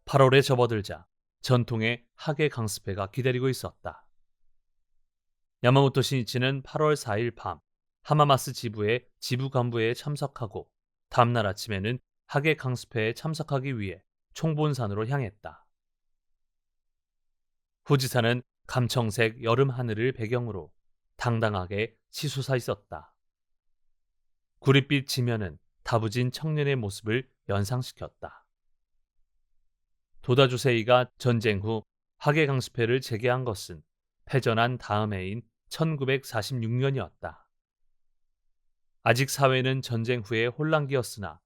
8월에 접어들자 전통의 하계 강습회가 기다리고 있었다. 야마모토 신이치는 8월 4일 밤 하마마스 지부의 지부 간부회에 참석하고 다음날 아침에는 하계 강습회에 참석하기 위해 총본산으로 향했다. 후지산은 감청색 여름 하늘을 배경으로 당당하게 치솟아 있었다. 구릿빛 지면은 다부진 청년의 모습을 연상시켰다. 도다주세이가 전쟁 후 하계 강습회를 재개한 것은 패전한 다음 해인 1946년이었다. 아직 사회는 전쟁 후에 혼란기였으나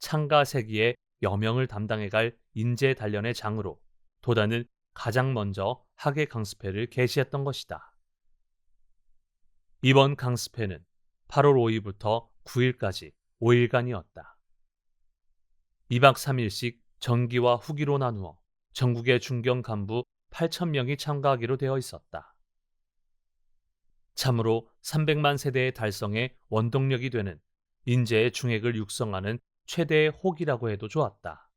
창가 세기의 여명을 담당해갈 인재 단련의 장으로 도다는 가장 먼저 하계 강습회를 개시했던 것이다. 이번 강습회는 8월 5일부터 9일까지 5일간이었다. 2박 3일씩 전기와 후기로 나누어 전국의 중견 간부 8,000명이 참가하기로 되어 있었다. 참으로 300만 세대의 달성에 원동력이 되는 인재의 중액을 육성하는 최대의 혹이라고 해도 좋았다.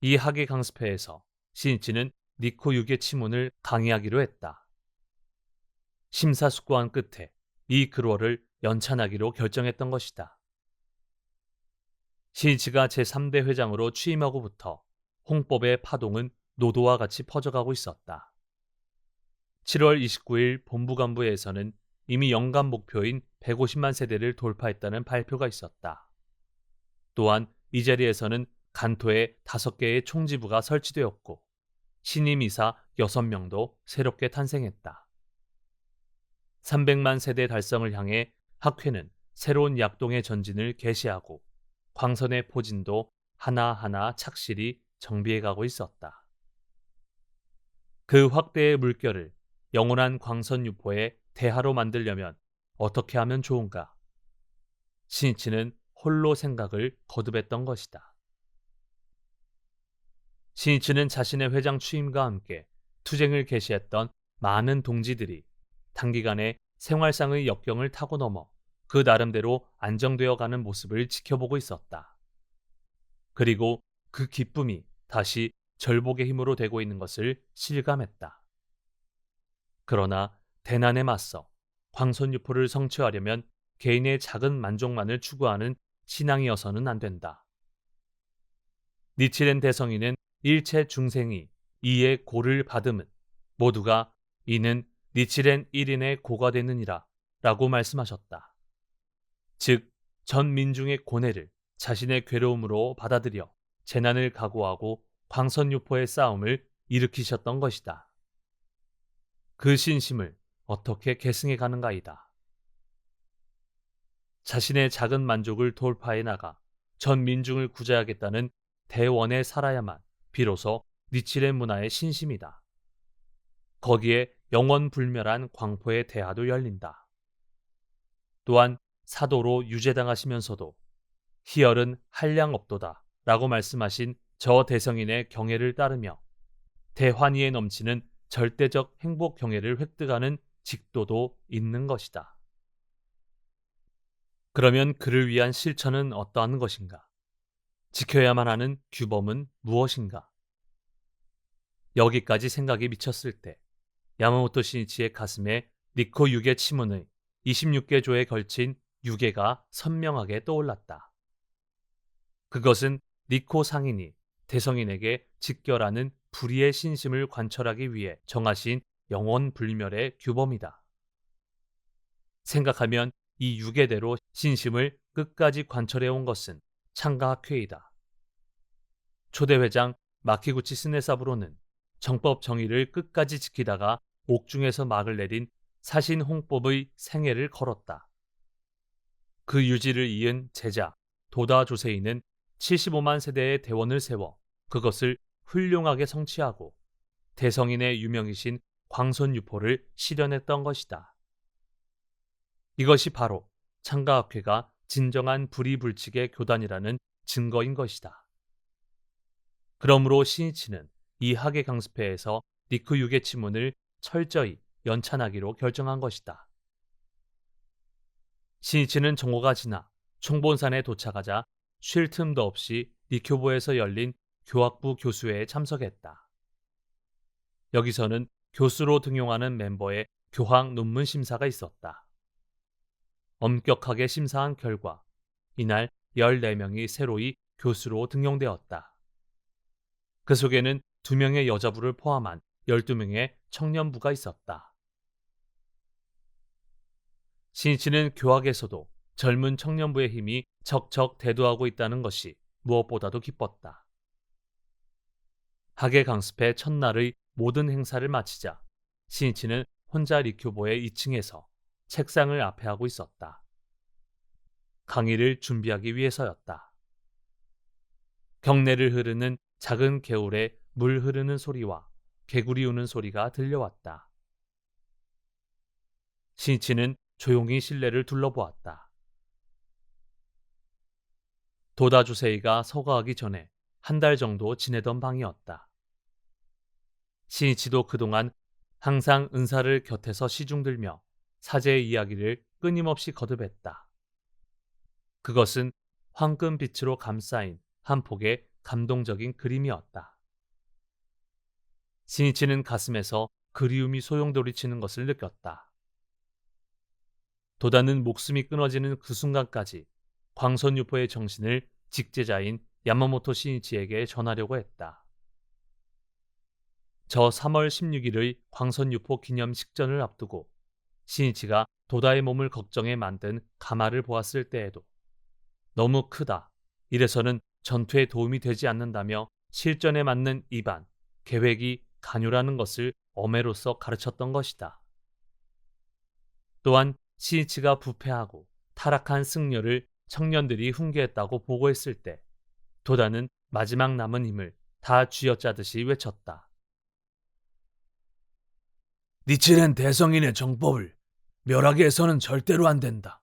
이 하계 강습회에서 신이치는 니코 유계 치문을 강의하기로 했다. 심사숙고한 끝에 이 글월을 연찬하기로 결정했던 것이다. 신이치가 제3대 회장으로 취임하고부터 홍법의 파동은 노도와 같이 퍼져가고 있었다. 7월 29일 본부간부회에서는 이미 연간 목표인 150만 세대를 돌파했다는 발표가 있었다. 또한 이 자리에서는 간토에 5개의 총지부가 설치되었고 신임 이사 6명도 새롭게 탄생했다. 300만 세대 달성을 향해 학회는 새로운 약동의 전진을 개시하고 광선의 포진도 하나하나 착실히 정비해가고 있었다. 그 확대의 물결을 영원한 광선 유포의 대하로 만들려면 어떻게 하면 좋은가? 신이치는 홀로 생각을 거듭했던 것이다. 신이치는 자신의 회장 취임과 함께 투쟁을 개시했던 많은 동지들이 단기간에 생활상의 역경을 타고 넘어 그 나름대로 안정되어 가는 모습을 지켜보고 있었다. 그리고 그 기쁨이 다시 절복의 힘으로 되고 있는 것을 실감했다. 그러나 대난에 맞서 광선유포를 성취하려면 개인의 작은 만족만을 추구하는 신앙이어서는 안 된다. 니치렌 대성인은 일체 중생이 이의 고를 받음은 모두가 이는 니치렌 1인의 고가 되느니라 라고 말씀하셨다. 즉, 전 민중의 고뇌를 자신의 괴로움으로 받아들여 재난을 각오하고 광선유포의 싸움을 일으키셨던 것이다. 그 신심을 어떻게 계승해 가는가이다. 자신의 작은 만족을 돌파해 나가 전 민중을 구제하겠다는 대원에 살아야만 비로소 니치렌 문화의 신심이다. 거기에 영원불멸한 광포의 대하도 열린다. 또한 사도로 유죄당하시면서도 희열은 한량 없도다 라고 말씀하신 저 대성인의 경애를 따르며 대환희에 넘치는 절대적 행복 경애를 획득하는 직도도 있는 것이다. 그러면 그를 위한 실천은 어떠한 것인가? 지켜야만 하는 규범은 무엇인가? 여기까지 생각이 미쳤을 때 야마모토 신이치의 가슴에 니코 유계 치문의 26개 조에 걸친 유계가 선명하게 떠올랐다. 그것은 니코 상인이 대성인에게 직결하는 불의의 신심을 관철하기 위해 정하신 영원불멸의 규범이다. 생각하면 이 유계대로 신심을 끝까지 관철해온 것은 창가학회이다. 초대회장 마키구치 스네사부로는 정법 정의를 끝까지 지키다가 옥중에서 막을 내린 사신홍법의 생애를 걸었다. 그 유지를 이은 제자 도다 조세이는 75만 세대의 대원을 세워 그것을 훌륭하게 성취하고 대성인의 유명이신 광선유포를 실현했던 것이다. 이것이 바로 창가학회가 진정한 불이불칙의 교단이라는 증거인 것이다. 그러므로 신이치는 이 학예 강습회에서 니쿠 유게치문을 철저히 연찬하기로 결정한 것이다. 신이치는 정오가 지나 총본산에 도착하자 쉴 틈도 없이 니쿄보에서 열린 교학부 교수회에 참석했다. 여기서는 교수로 등용하는 멤버의 교학 논문 심사가 있었다. 엄격하게 심사한 결과 이날 14명이 새로이 교수로 등용되었다. 그 속에는 2명의 여자부를 포함한 12명의 청년부가 있었다. 신이치는 교학에서도 젊은 청년부의 힘이 척척 대두하고 있다는 것이 무엇보다도 기뻤다. 학예 강습회 첫날의 모든 행사를 마치자 신이치는 혼자 리큐보의 2층에서 책상을 앞에 하고 있었다. 강의를 준비하기 위해서였다. 경내를 흐르는 작은 개울에 물 흐르는 소리와 개구리 우는 소리가 들려왔다. 신이치는 조용히 실내를 둘러보았다. 도다 주세이가 서거하기 전에 한 달 정도 지내던 방이었다. 신이치도 그동안 항상 은사를 곁에서 시중들며 사제의 이야기를 끊임없이 거듭했다. 그것은 황금빛으로 감싸인 한 폭의 감동적인 그림이었다. 신이치는 가슴에서 그리움이 소용돌이치는 것을 느꼈다. 도다는 목숨이 끊어지는 그 순간까지 광선유포의 정신을 직제자인 야마모토 신이치에게 전하려고 했다. 저 3월 16일의 광선유포 기념 식전을 앞두고 신이치가 도다의 몸을 걱정해 만든 가마를 보았을 때에도 너무 크다, 이래서는 전투에 도움이 되지 않는다며 실전에 맞는 입안, 계획이 간요라는 것을 어매로써 가르쳤던 것이다. 또한 신이치가 부패하고 타락한 승려를 청년들이 훈계했다고 보고했을 때 도다는 마지막 남은 힘을 다 쥐어짜듯이 외쳤다. 니치렌 대성인의 정법을 멸하게 해서는 절대로 안 된다.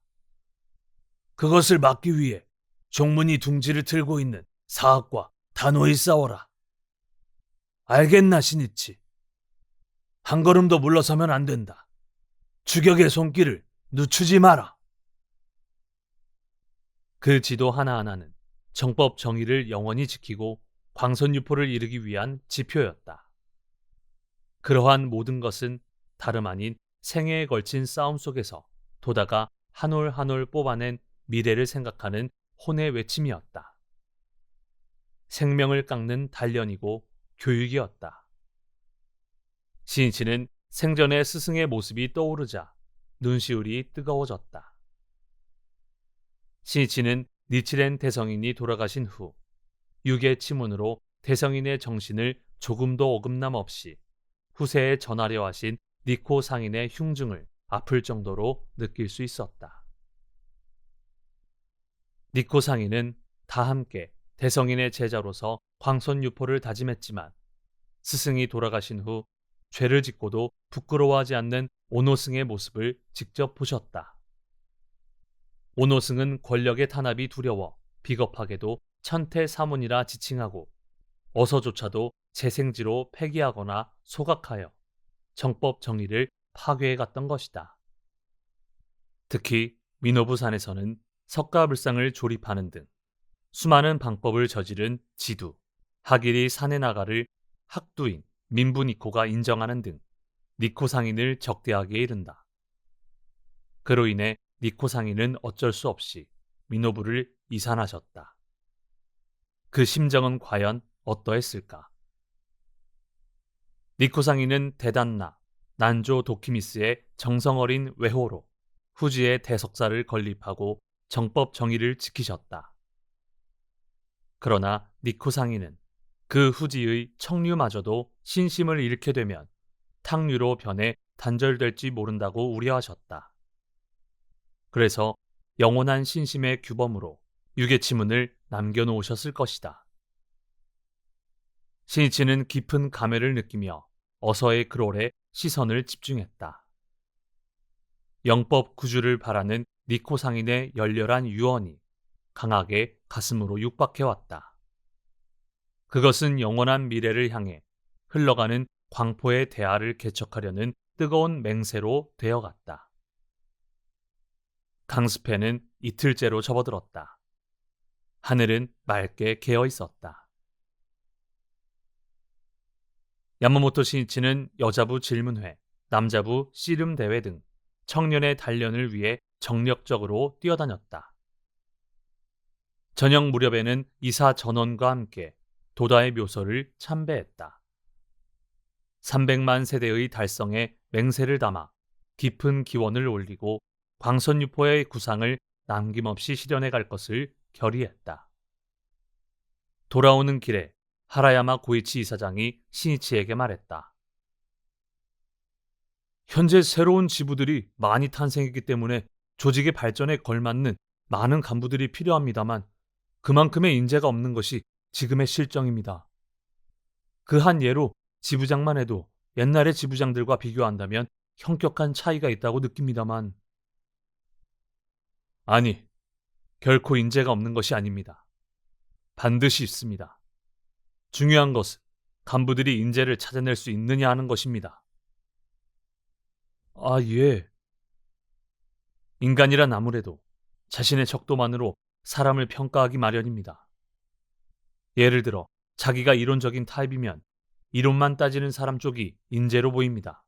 그것을 막기 위해 종문이 둥지를 틀고 있는 사학과 단호히 싸워라. 알겠나, 신이치? 한 걸음도 물러서면 안 된다. 추격의 손길을 늦추지 마라. 그 지도 하나하나는 정법 정의를 영원히 지키고 광선유포를 이루기 위한 지표였다. 그러한 모든 것은 다름 아닌 생애에 걸친 싸움 속에서 도다가 한 올 한 올 뽑아낸 미래를 생각하는 혼의 외침이었다. 생명을 깎는 단련이고 교육이었다. 신이치는 생전의 스승의 모습이 떠오르자 눈시울이 뜨거워졌다. 신이치는 니치렌 대성인이 돌아가신 후 유계 치문으로 대성인의 정신을 조금도 어긋남 없이 후세에 전하려 하신 니코 상인의 흉증을 아플 정도로 느낄 수 있었다. 니코 상인은 다 함께 대성인의 제자로서 광선유포를 다짐했지만 스승이 돌아가신 후 죄를 짓고도 부끄러워하지 않는 오노승의 모습을 직접 보셨다. 오노승은 권력의 탄압이 두려워 비겁하게도 천태사문이라 지칭하고 어서조차도 재생지로 폐기하거나 소각하여 정법 정의를 파괴해갔던 것이다. 특히 미노부산에서는 석가불상을 조립하는 등 수많은 방법을 저지른 지두, 하기리 사네나가를 학두인 민부 니코가 인정하는 등 니코 상인을 적대하게 이른다. 그로 인해 니코 상인은 어쩔 수 없이 미노부를 이산하셨다. 그 심정은 과연 어떠했을까? 니코 상인은 대단나 난조 도키미스의 정성어린 외호로 후지의 대석사를 건립하고 정법 정의를 지키셨다. 그러나 니코 상인은 그 후지의 청류마저도 신심을 잃게 되면 탕류로 변해 단절될지 모른다고 우려하셨다. 그래서 영원한 신심의 규범으로 유계치문을 남겨놓으셨을 것이다. 신이치는 깊은 감회를 느끼며 어서의 글롤에 시선을 집중했다. 영법 구주를 바라는 니코 상인의 열렬한 유언이 강하게 가슴으로 육박해왔다. 그것은 영원한 미래를 향해 흘러가는 광포의 대하를 개척하려는 뜨거운 맹세로 되어갔다. 강습회는 이틀째로 접어들었다. 하늘은 맑게 개어 있었다. 야마모토 신이치는 여자부 질문회, 남자부 씨름 대회 등 청년의 단련을 위해 정력적으로 뛰어다녔다. 저녁 무렵에는 이사 전원과 함께 도다의 묘소를 참배했다. 300만 세대의 달성에 맹세를 담아 깊은 기원을 올리고 광선유포의 구상을 남김없이 실현해 갈 것을 결의했다. 돌아오는 길에 하라야마 고이치 이사장이 신이치에게 말했다. 현재 새로운 지부들이 많이 탄생했기 때문에 조직의 발전에 걸맞는 많은 간부들이 필요합니다만 그만큼의 인재가 없는 것이 지금의 실정입니다. 그 한 예로 지부장만 해도 옛날의 지부장들과 비교한다면 현격한 차이가 있다고 느낍니다만 아니, 결코 인재가 없는 것이 아닙니다. 반드시 있습니다. 중요한 것은 간부들이 인재를 찾아낼 수 있느냐 하는 것입니다. 아, 예. 인간이란 아무래도 자신의 척도만으로 사람을 평가하기 마련입니다. 예를 들어 자기가 이론적인 타입이면 이론만 따지는 사람 쪽이 인재로 보입니다.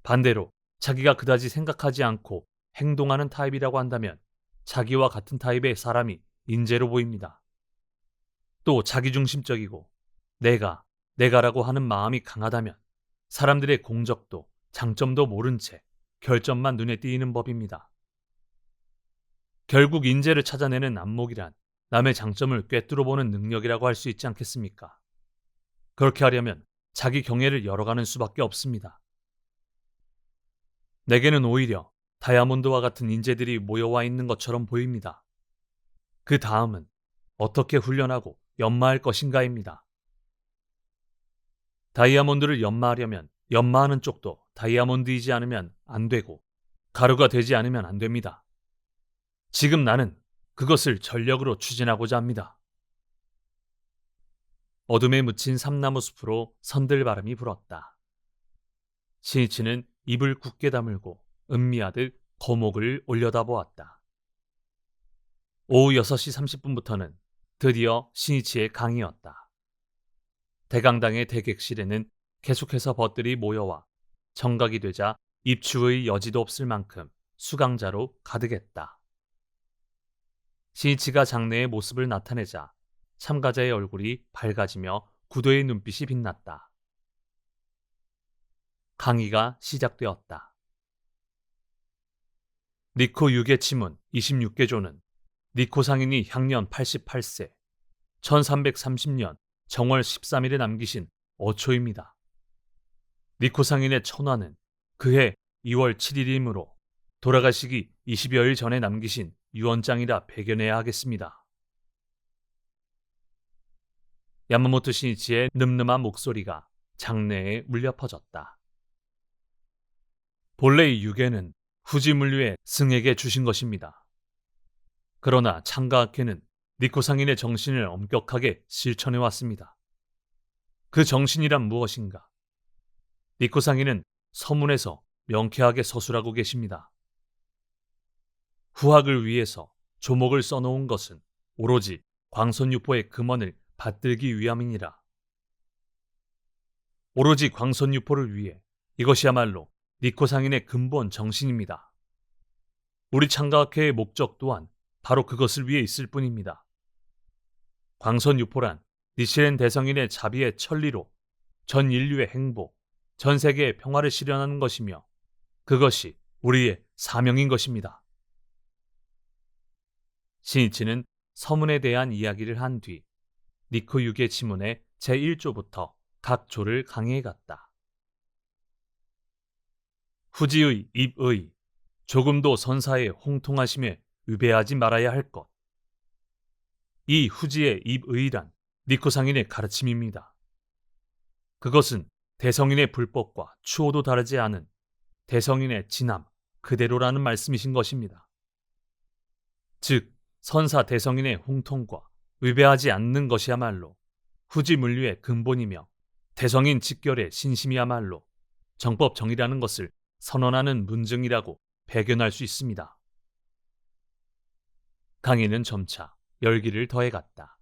반대로 자기가 그다지 생각하지 않고 행동하는 타입이라고 한다면 자기와 같은 타입의 사람이 인재로 보입니다. 또 자기중심적이고 내가라고 하는 마음이 강하다면 사람들의 공적도 장점도 모른 채 결점만 눈에 띄는 법입니다. 결국 인재를 찾아내는 안목이란 남의 장점을 꿰뚫어보는 능력이라고 할 수 있지 않겠습니까? 그렇게 하려면 자기 경애를 열어가는 수밖에 없습니다. 내게는 오히려 다이아몬드와 같은 인재들이 모여와 있는 것처럼 보입니다. 그 다음은 어떻게 훈련하고 연마할 것인가입니다. 다이아몬드를 연마하려면 연마하는 쪽도 다이아몬드이지 않으면 안 되고 가루가 되지 않으면 안 됩니다. 지금 나는 그것을 전력으로 추진하고자 합니다. 어둠에 묻힌 삼나무 숲으로 선들바람이 불었다. 신이치는 입을 굳게 다물고 음미하듯 거목을 올려다보았다. 오후 6시 30분부터는 드디어 신이치의 강의였다. 대강당의 대객실에는 계속해서 벗들이 모여와 정각이 되자 입추의 여지도 없을 만큼 수강자로 가득했다. 신이치가 장내의 모습을 나타내자 참가자의 얼굴이 밝아지며 구도의 눈빛이 빛났다. 강의가 시작되었다. 니코 유계치문 26개조는 니코 상인이 향년 88세, 1330년 정월 13일에 남기신 어초입니다. 니코 상인의 천화는 그해 2월 7일이므로 돌아가시기 20여일 전에 남기신 유언장이라 배견해야 하겠습니다. 야마모토 신이치의 늠름한 목소리가 장내에 울려 퍼졌다. 본래 이 유계는 후지물류의 승에게 주신 것입니다. 그러나 창가학회는 니코 상인의 정신을 엄격하게 실천해 왔습니다. 그 정신이란 무엇인가? 니코 상인은 서문에서 명쾌하게 서술하고 계십니다. 후학을 위해서 조목을 써놓은 것은 오로지 광선유포의 금원을 받들기 위함이니라. 오로지 광선유포를 위해 이것이야말로 니코 상인의 근본 정신입니다. 우리 창가학회의 목적 또한 바로 그것을 위해 있을 뿐입니다. 광선유포란 니치렌 대성인의 자비의 천리로 전 인류의 행복, 전 세계의 평화를 실현하는 것이며 그것이 우리의 사명인 것입니다. 신이치는 서문에 대한 이야기를 한 뒤 니코 유계 지문의 제1조부터 각 조를 강의해 갔다. 후지의 입의 조금도 선사의 홍통하심에 위배하지 말아야 할 것. 이 후지의 입의란 니코 상인의 가르침입니다. 그것은 대성인의 불법과 추호도 다르지 않은 대성인의 진함, 그대로라는 말씀이신 것입니다. 즉, 선사 대성인의 홍통과 위배하지 않는 것이야말로 후지 물류의 근본이며 대성인 직결의 신심이야말로 정법 정의라는 것을 선언하는 문증이라고 배견할 수 있습니다. 강인은 점차 열기를 더해갔다.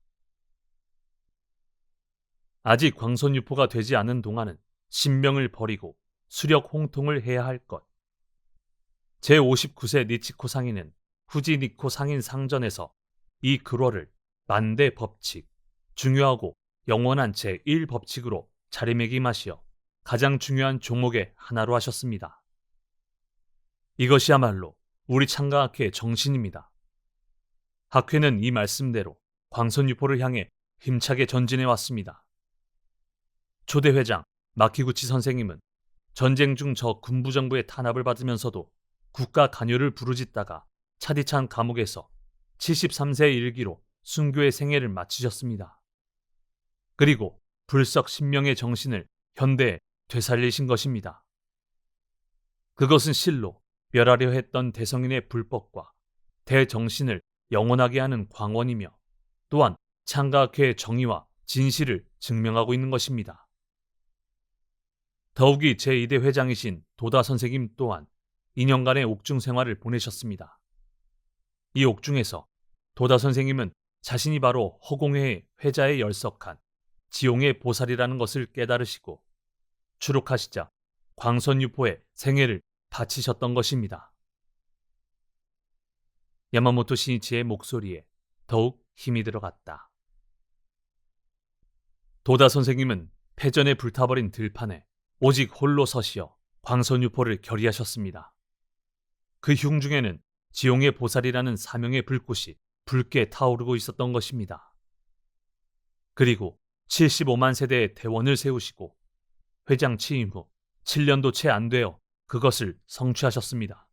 아직 광선유포가 되지 않은 동안은 신명을 버리고 수력 홍통을 해야 할 것. 제59세 니치코 상인은 후지 니코 상인 상전에서 이 글월을 만대 법칙, 중요하고 영원한 제1법칙으로 자리매김하시어 가장 중요한 종목의 하나로 하셨습니다. 이것이야말로 우리 창가학회의 정신입니다. 학회는 이 말씀대로 광선유포를 향해 힘차게 전진해 왔습니다. 초대 회장 마키구치 선생님은 전쟁 중 저 군부정부의 탄압을 받으면서도 국가 간요를 부르짖다가 차디찬 감옥에서 73세 일기로 순교의 생애를 마치셨습니다. 그리고 불석 신명의 정신을 현대에 되살리신 것입니다. 그것은 실로 멸하려 했던 대성인의 불법과 대정신을 영원하게 하는 광원이며 또한 창가학회의 정의와 진실을 증명하고 있는 것입니다. 더욱이 제2대 회장이신 도다 선생님 또한 2년간의 옥중 생활을 보내셨습니다. 이 옥중에서 도다 선생님은 자신이 바로 허공회의 회자에 열석한 지용의 보살이라는 것을 깨달으시고 추록하시자 광선유포의 생애를 바치셨던 것입니다. 야마모토 신이치의 목소리에 더욱 힘이 들어갔다. 도다 선생님은 패전에 불타버린 들판에 오직 홀로 서시어 광선유포를 결의하셨습니다. 그 흉중에는 지용의 보살이라는 사명의 불꽃이 붉게 타오르고 있었던 것입니다. 그리고 75만 세대의 대원을 세우시고 회장 취임 후 7년도 채 안 되어 그것을 성취하셨습니다.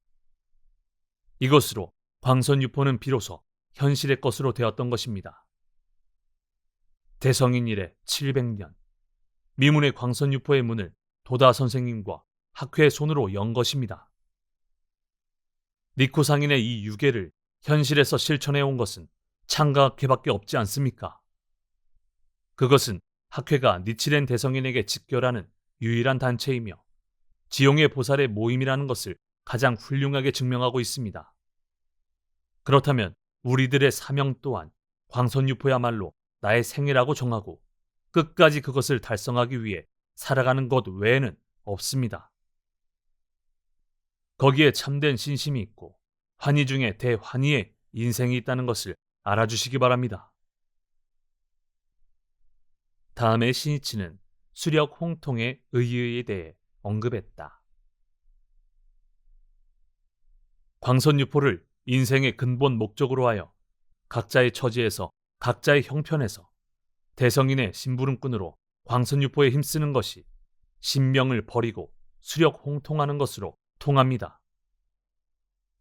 이것으로 광선유포는 비로소 현실의 것으로 되었던 것입니다. 대성인 이래 700년, 미문의 광선유포의 문을 도다 선생님과 학회의 손으로 연 것입니다. 니코 상인의 이 유계를 현실에서 실천해온 것은 창가학회밖에 없지 않습니까? 그것은 학회가 니치렌 대성인에게 직결하는 유일한 단체이며 지용의 보살의 모임이라는 것을 가장 훌륭하게 증명하고 있습니다. 그렇다면 우리들의 사명 또한 광선유포야말로 나의 생애라고 정하고 끝까지 그것을 달성하기 위해 살아가는 것 외에는 없습니다. 거기에 참된 신심이 있고 환희 중에 대환희의 인생이 있다는 것을 알아주시기 바랍니다. 다음에 신이치는 수력 홍통의 의의에 대해 언급했다. 광선유포를 인생의 근본 목적으로 하여 각자의 처지에서 각자의 형편에서 대성인의 심부름꾼으로 광선유포에 힘쓰는 것이 신명을 버리고 수력 홍통하는 것으로 통합니다.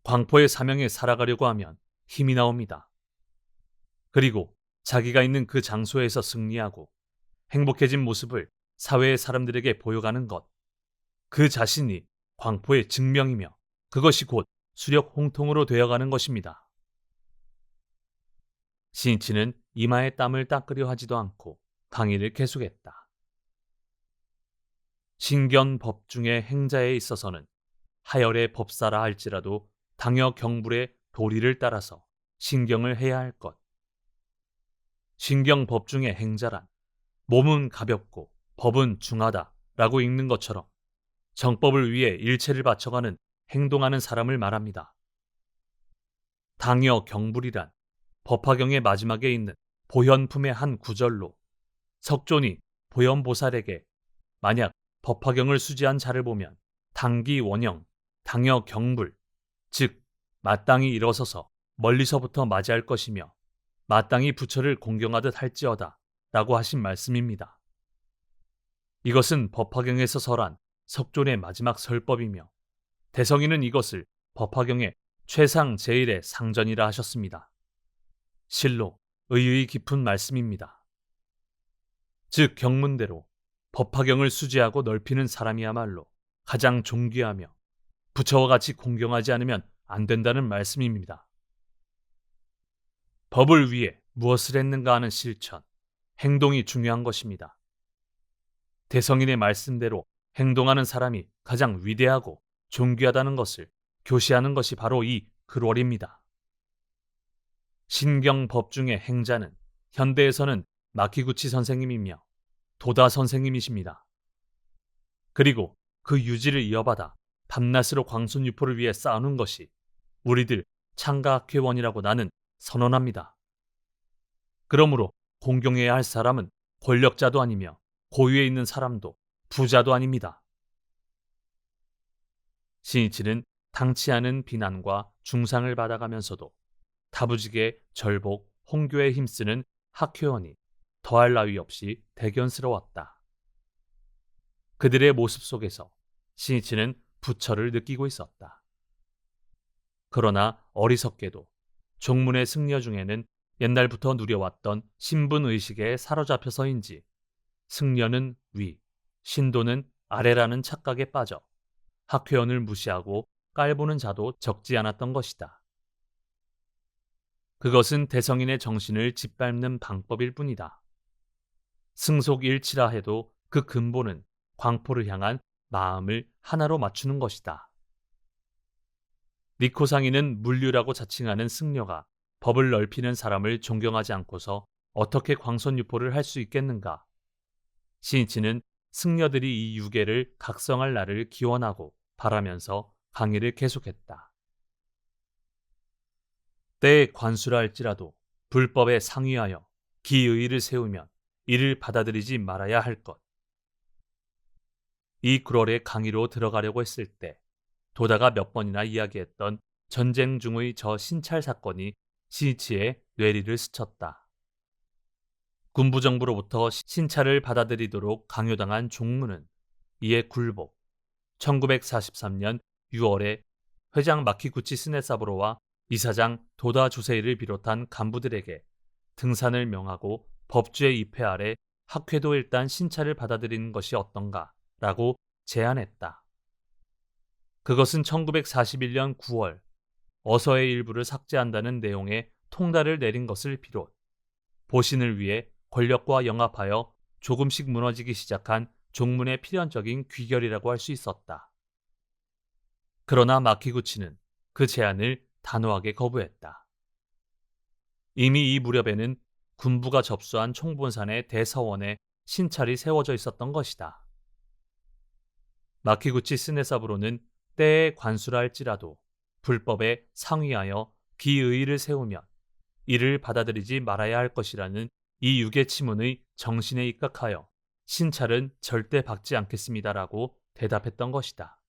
광포의 사명에 살아가려고 하면 힘이 나옵니다. 그리고 자기가 있는 그 장소에서 승리하고 행복해진 모습을 사회의 사람들에게 보여가는 것, 그 자신이 광포의 증명이며 그것이 곧 수력 홍통으로 되어가는 것입니다. 신이치는 이마에 땀을 닦으려 하지도 않고 강의를 계속했다. 신견 법중의 행자에 있어서는 하열의 법사라 할지라도 당여 경불의 도리를 따라서 신경을 해야 할 것. 신경 법중의 행자란 몸은 가볍고 법은 중하다라고 읽는 것처럼 정법을 위해 일체를 바쳐가는 행동하는 사람을 말합니다. 당여 경불이란 법화경의 마지막에 있는 보현품의 한 구절로 석존이 보현보살에게 만약 법화경을 수지한 자를 보면 당기 원형, 당여 경불, 즉 마땅히 일어서서 멀리서부터 맞이할 것이며 마땅히 부처를 공경하듯 할지어다 라고 하신 말씀입니다. 이것은 법화경에서 설한 석존의 마지막 설법이며 대성인은 이것을 법화경의 최상 제일의 상전이라 하셨습니다. 실로 의의 깊은 말씀입니다. 즉 경문대로 법화경을 수지하고 넓히는 사람이야말로 가장 존귀하며 부처와 같이 공경하지 않으면 안 된다는 말씀입니다. 법을 위해 무엇을 했는가 하는 실천, 행동이 중요한 것입니다. 대성인의 말씀대로 행동하는 사람이 가장 위대하고 존귀하다는 것을 교시하는 것이 바로 이 글월입니다. 신경 법중의 행자는 현대에서는 마키구치 선생님이며 도다 선생님이십니다. 그리고 그 유지를 이어받아 밤낮으로 광순유포를 위해 싸우는 것이 우리들 창가학회원이라고 나는 선언합니다. 그러므로 공경해야 할 사람은 권력자도 아니며 고위에 있는 사람도 부자도 아닙니다. 신이치는 당치 않은 비난과 중상을 받아가면서도 다부지게 절복, 홍교에 힘쓰는 학회원이 더할 나위 없이 대견스러웠다. 그들의 모습 속에서 신이치는 부처를 느끼고 있었다. 그러나 어리석게도 종문의 승려 중에는 옛날부터 누려왔던 신분의식에 사로잡혀서인지 승려는 위, 신도는 아래라는 착각에 빠져 학회원을 무시하고 깔보는 자도 적지 않았던 것이다. 그것은 대성인의 정신을 짓밟는 방법일 뿐이다. 승속일치라 해도 그 근본은 광포를 향한 마음을 하나로 맞추는 것이다. 니코상이는 물류라고 자칭하는 승려가 법을 넓히는 사람을 존경하지 않고서 어떻게 광선유포를 할 수 있겠는가? 신이치는 승려들이 이 유계를 각성할 날을 기원하고 바라면서 강의를 계속했다. 때에 관수라 할지라도 불법에 상의하여 기의를 세우면 이를 받아들이지 말아야 할 것. 이 글월의 강의로 들어가려고 했을 때 도다가 몇 번이나 이야기했던 전쟁 중의 저 신찰 사건이 신이치의 뇌리를 스쳤다. 군부정부로부터 신찰을 받아들이도록 강요당한 종무는 이에 굴복, 1943년 6월에 회장 마키구치 스네사부로와 이사장 도다 조세이를 비롯한 간부들에게 등산을 명하고 법주의 입회 아래 학회도 일단 신찰을 받아들이는 것이 어떤가라고 제안했다. 그것은 1941년 9월 어서의 일부를 삭제한다는 내용의 통달을 내린 것을 비롯 보신을 위해 권력과 영합하여 조금씩 무너지기 시작한 종문의 필연적인 귀결이라고 할 수 있었다. 그러나 마키구치는 그 제안을 단호하게 거부했다. 이미 이 무렵에는 군부가 접수한 총본산의 대서원에 신찰이 세워져 있었던 것이다. 마키구치 스네사부로는 때에 관수라 할지라도 불법에 상의하여 기의를 세우면 이를 받아들이지 말아야 할 것이라는 이 유계치문의 정신에 입각하여 신찰은 절대 받지 않겠습니다라고 대답했던 것이다.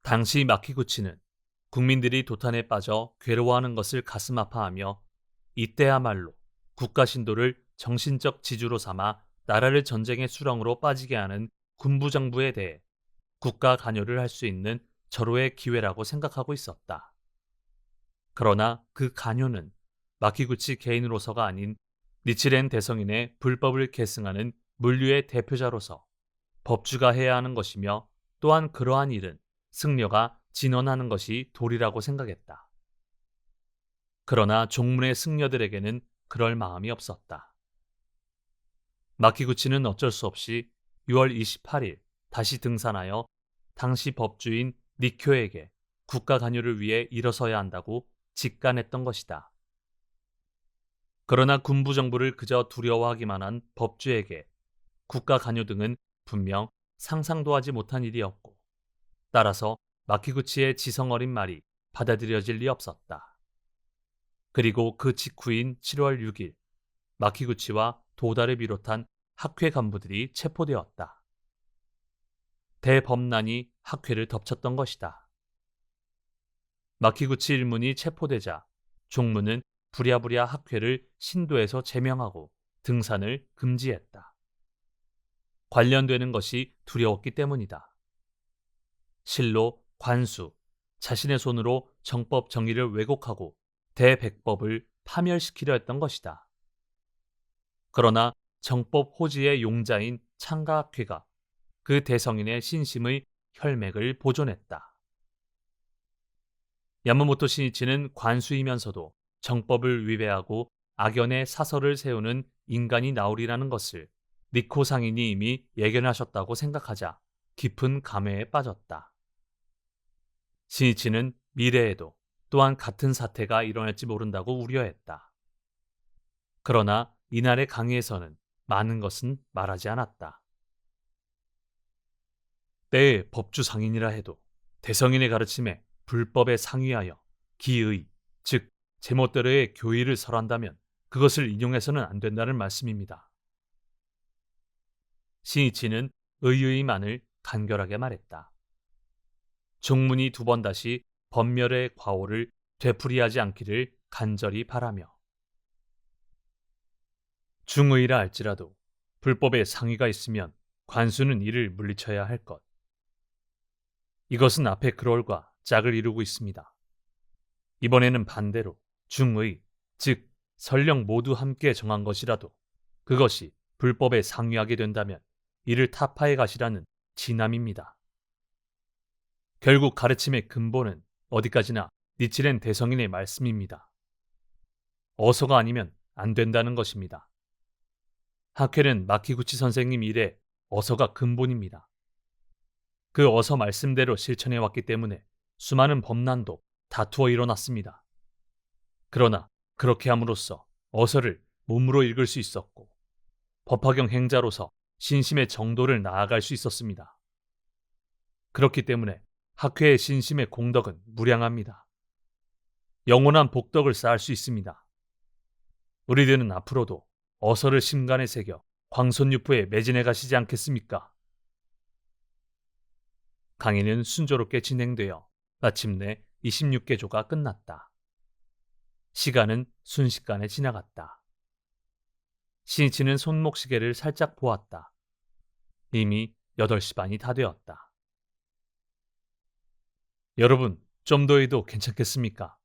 당시 마키구치는 국민들이 도탄에 빠져 괴로워하는 것을 가슴 아파하며 이때야말로 국가 신도를 정신적 지주로 삼아 나라를 전쟁의 수렁으로 빠지게 하는 군부정부에 대해 국가 관여를 할 수 있는 절호의 기회라고 생각하고 있었다. 그러나 그 관여는 마키구치 개인으로서가 아닌 니치렌 대성인의 불법을 계승하는 물류의 대표자로서 법주가 해야 하는 것이며 또한 그러한 일은 승려가 진언하는 것이 도리라고 생각했다. 그러나 종문의 승려들에게는 그럴 마음이 없었다. 마키구치는 어쩔 수 없이 6월 28일 다시 등산하여 당시 법주인 니쿄에게 국가 관여를 위해 일어서야 한다고 직간했던 것이다. 그러나 군부 정부를 그저 두려워하기만 한 법주에게 국가 관여 등은 분명 상상도 하지 못한 일이었고 따라서 마키구치의 지성 어린 말이 받아들여질 리 없었다. 그리고 그 직후인 7월 6일 마키구치와 도다를 비롯한 학회 간부들이 체포되었다. 대범난이 학회를 덮쳤던 것이다. 마키구치 일문이 체포되자 종무는 부랴부랴 학회를 신도에서 제명하고 등산을 금지했다. 관련되는 것이 두려웠기 때문이다. 실로 관수, 자신의 손으로 정법 정의를 왜곡하고 대백법을 파멸시키려 했던 것이다. 그러나 정법 호지의 용자인 창가학회가 그 대성인의 신심의 혈맥을 보존했다. 야마모토 신이치는 관수이면서도 정법을 위배하고 악연의 사설을 세우는 인간이 나오리라는 것을 니코 상인이 이미 예견하셨다고 생각하자 깊은 감회에 빠졌다. 신이치는 미래에도 또한 같은 사태가 일어날지 모른다고 우려했다. 그러나 이날의 강의에서는 많은 것은 말하지 않았다. 때의 법주 상인이라 해도 대성인의 가르침에 불법에 상위하여 기의, 즉 제멋대로의 교의를 설한다면 그것을 인용해서는 안 된다는 말씀입니다. 신이치는 의의만을 간결하게 말했다. 종문이 2번 다시 법멸의 과오를 되풀이하지 않기를 간절히 바라며 중의라 할지라도 불법에 상의가 있으면 관수는 이를 물리쳐야 할 것. 이것은 앞에 그럴과 짝을 이루고 있습니다. 이번에는 반대로 중의, 즉 설령 모두 함께 정한 것이라도 그것이 불법에 상위하게 된다면 이를 타파해 가시라는 진함입니다. 결국 가르침의 근본은 어디까지나 니치렌 대성인의 말씀입니다. 어서가 아니면 안 된다는 것입니다. 하켈은 마키구치 선생님 일에 어서가 근본입니다. 그 어서 말씀대로 실천해 왔기 때문에 수많은 법난도 다투어 일어났습니다. 그러나 그렇게 함으로써 어서를 몸으로 읽을 수 있었고 법화경 행자로서 신심의 정도를 나아갈 수 있었습니다. 그렇기 때문에 학회의 신심의 공덕은 무량합니다. 영원한 복덕을 쌓을 수 있습니다. 우리들은 앞으로도 어서를 심간에 새겨 광선유포에 매진해 가시지 않겠습니까? 강의는 순조롭게 진행되어 마침내 26개조가 끝났다. 시간은 순식간에 지나갔다. 신이치는 손목시계를 살짝 보았다. 이미 8시 반이 다 되었다. 여러분, 좀 더 해도 괜찮겠습니까?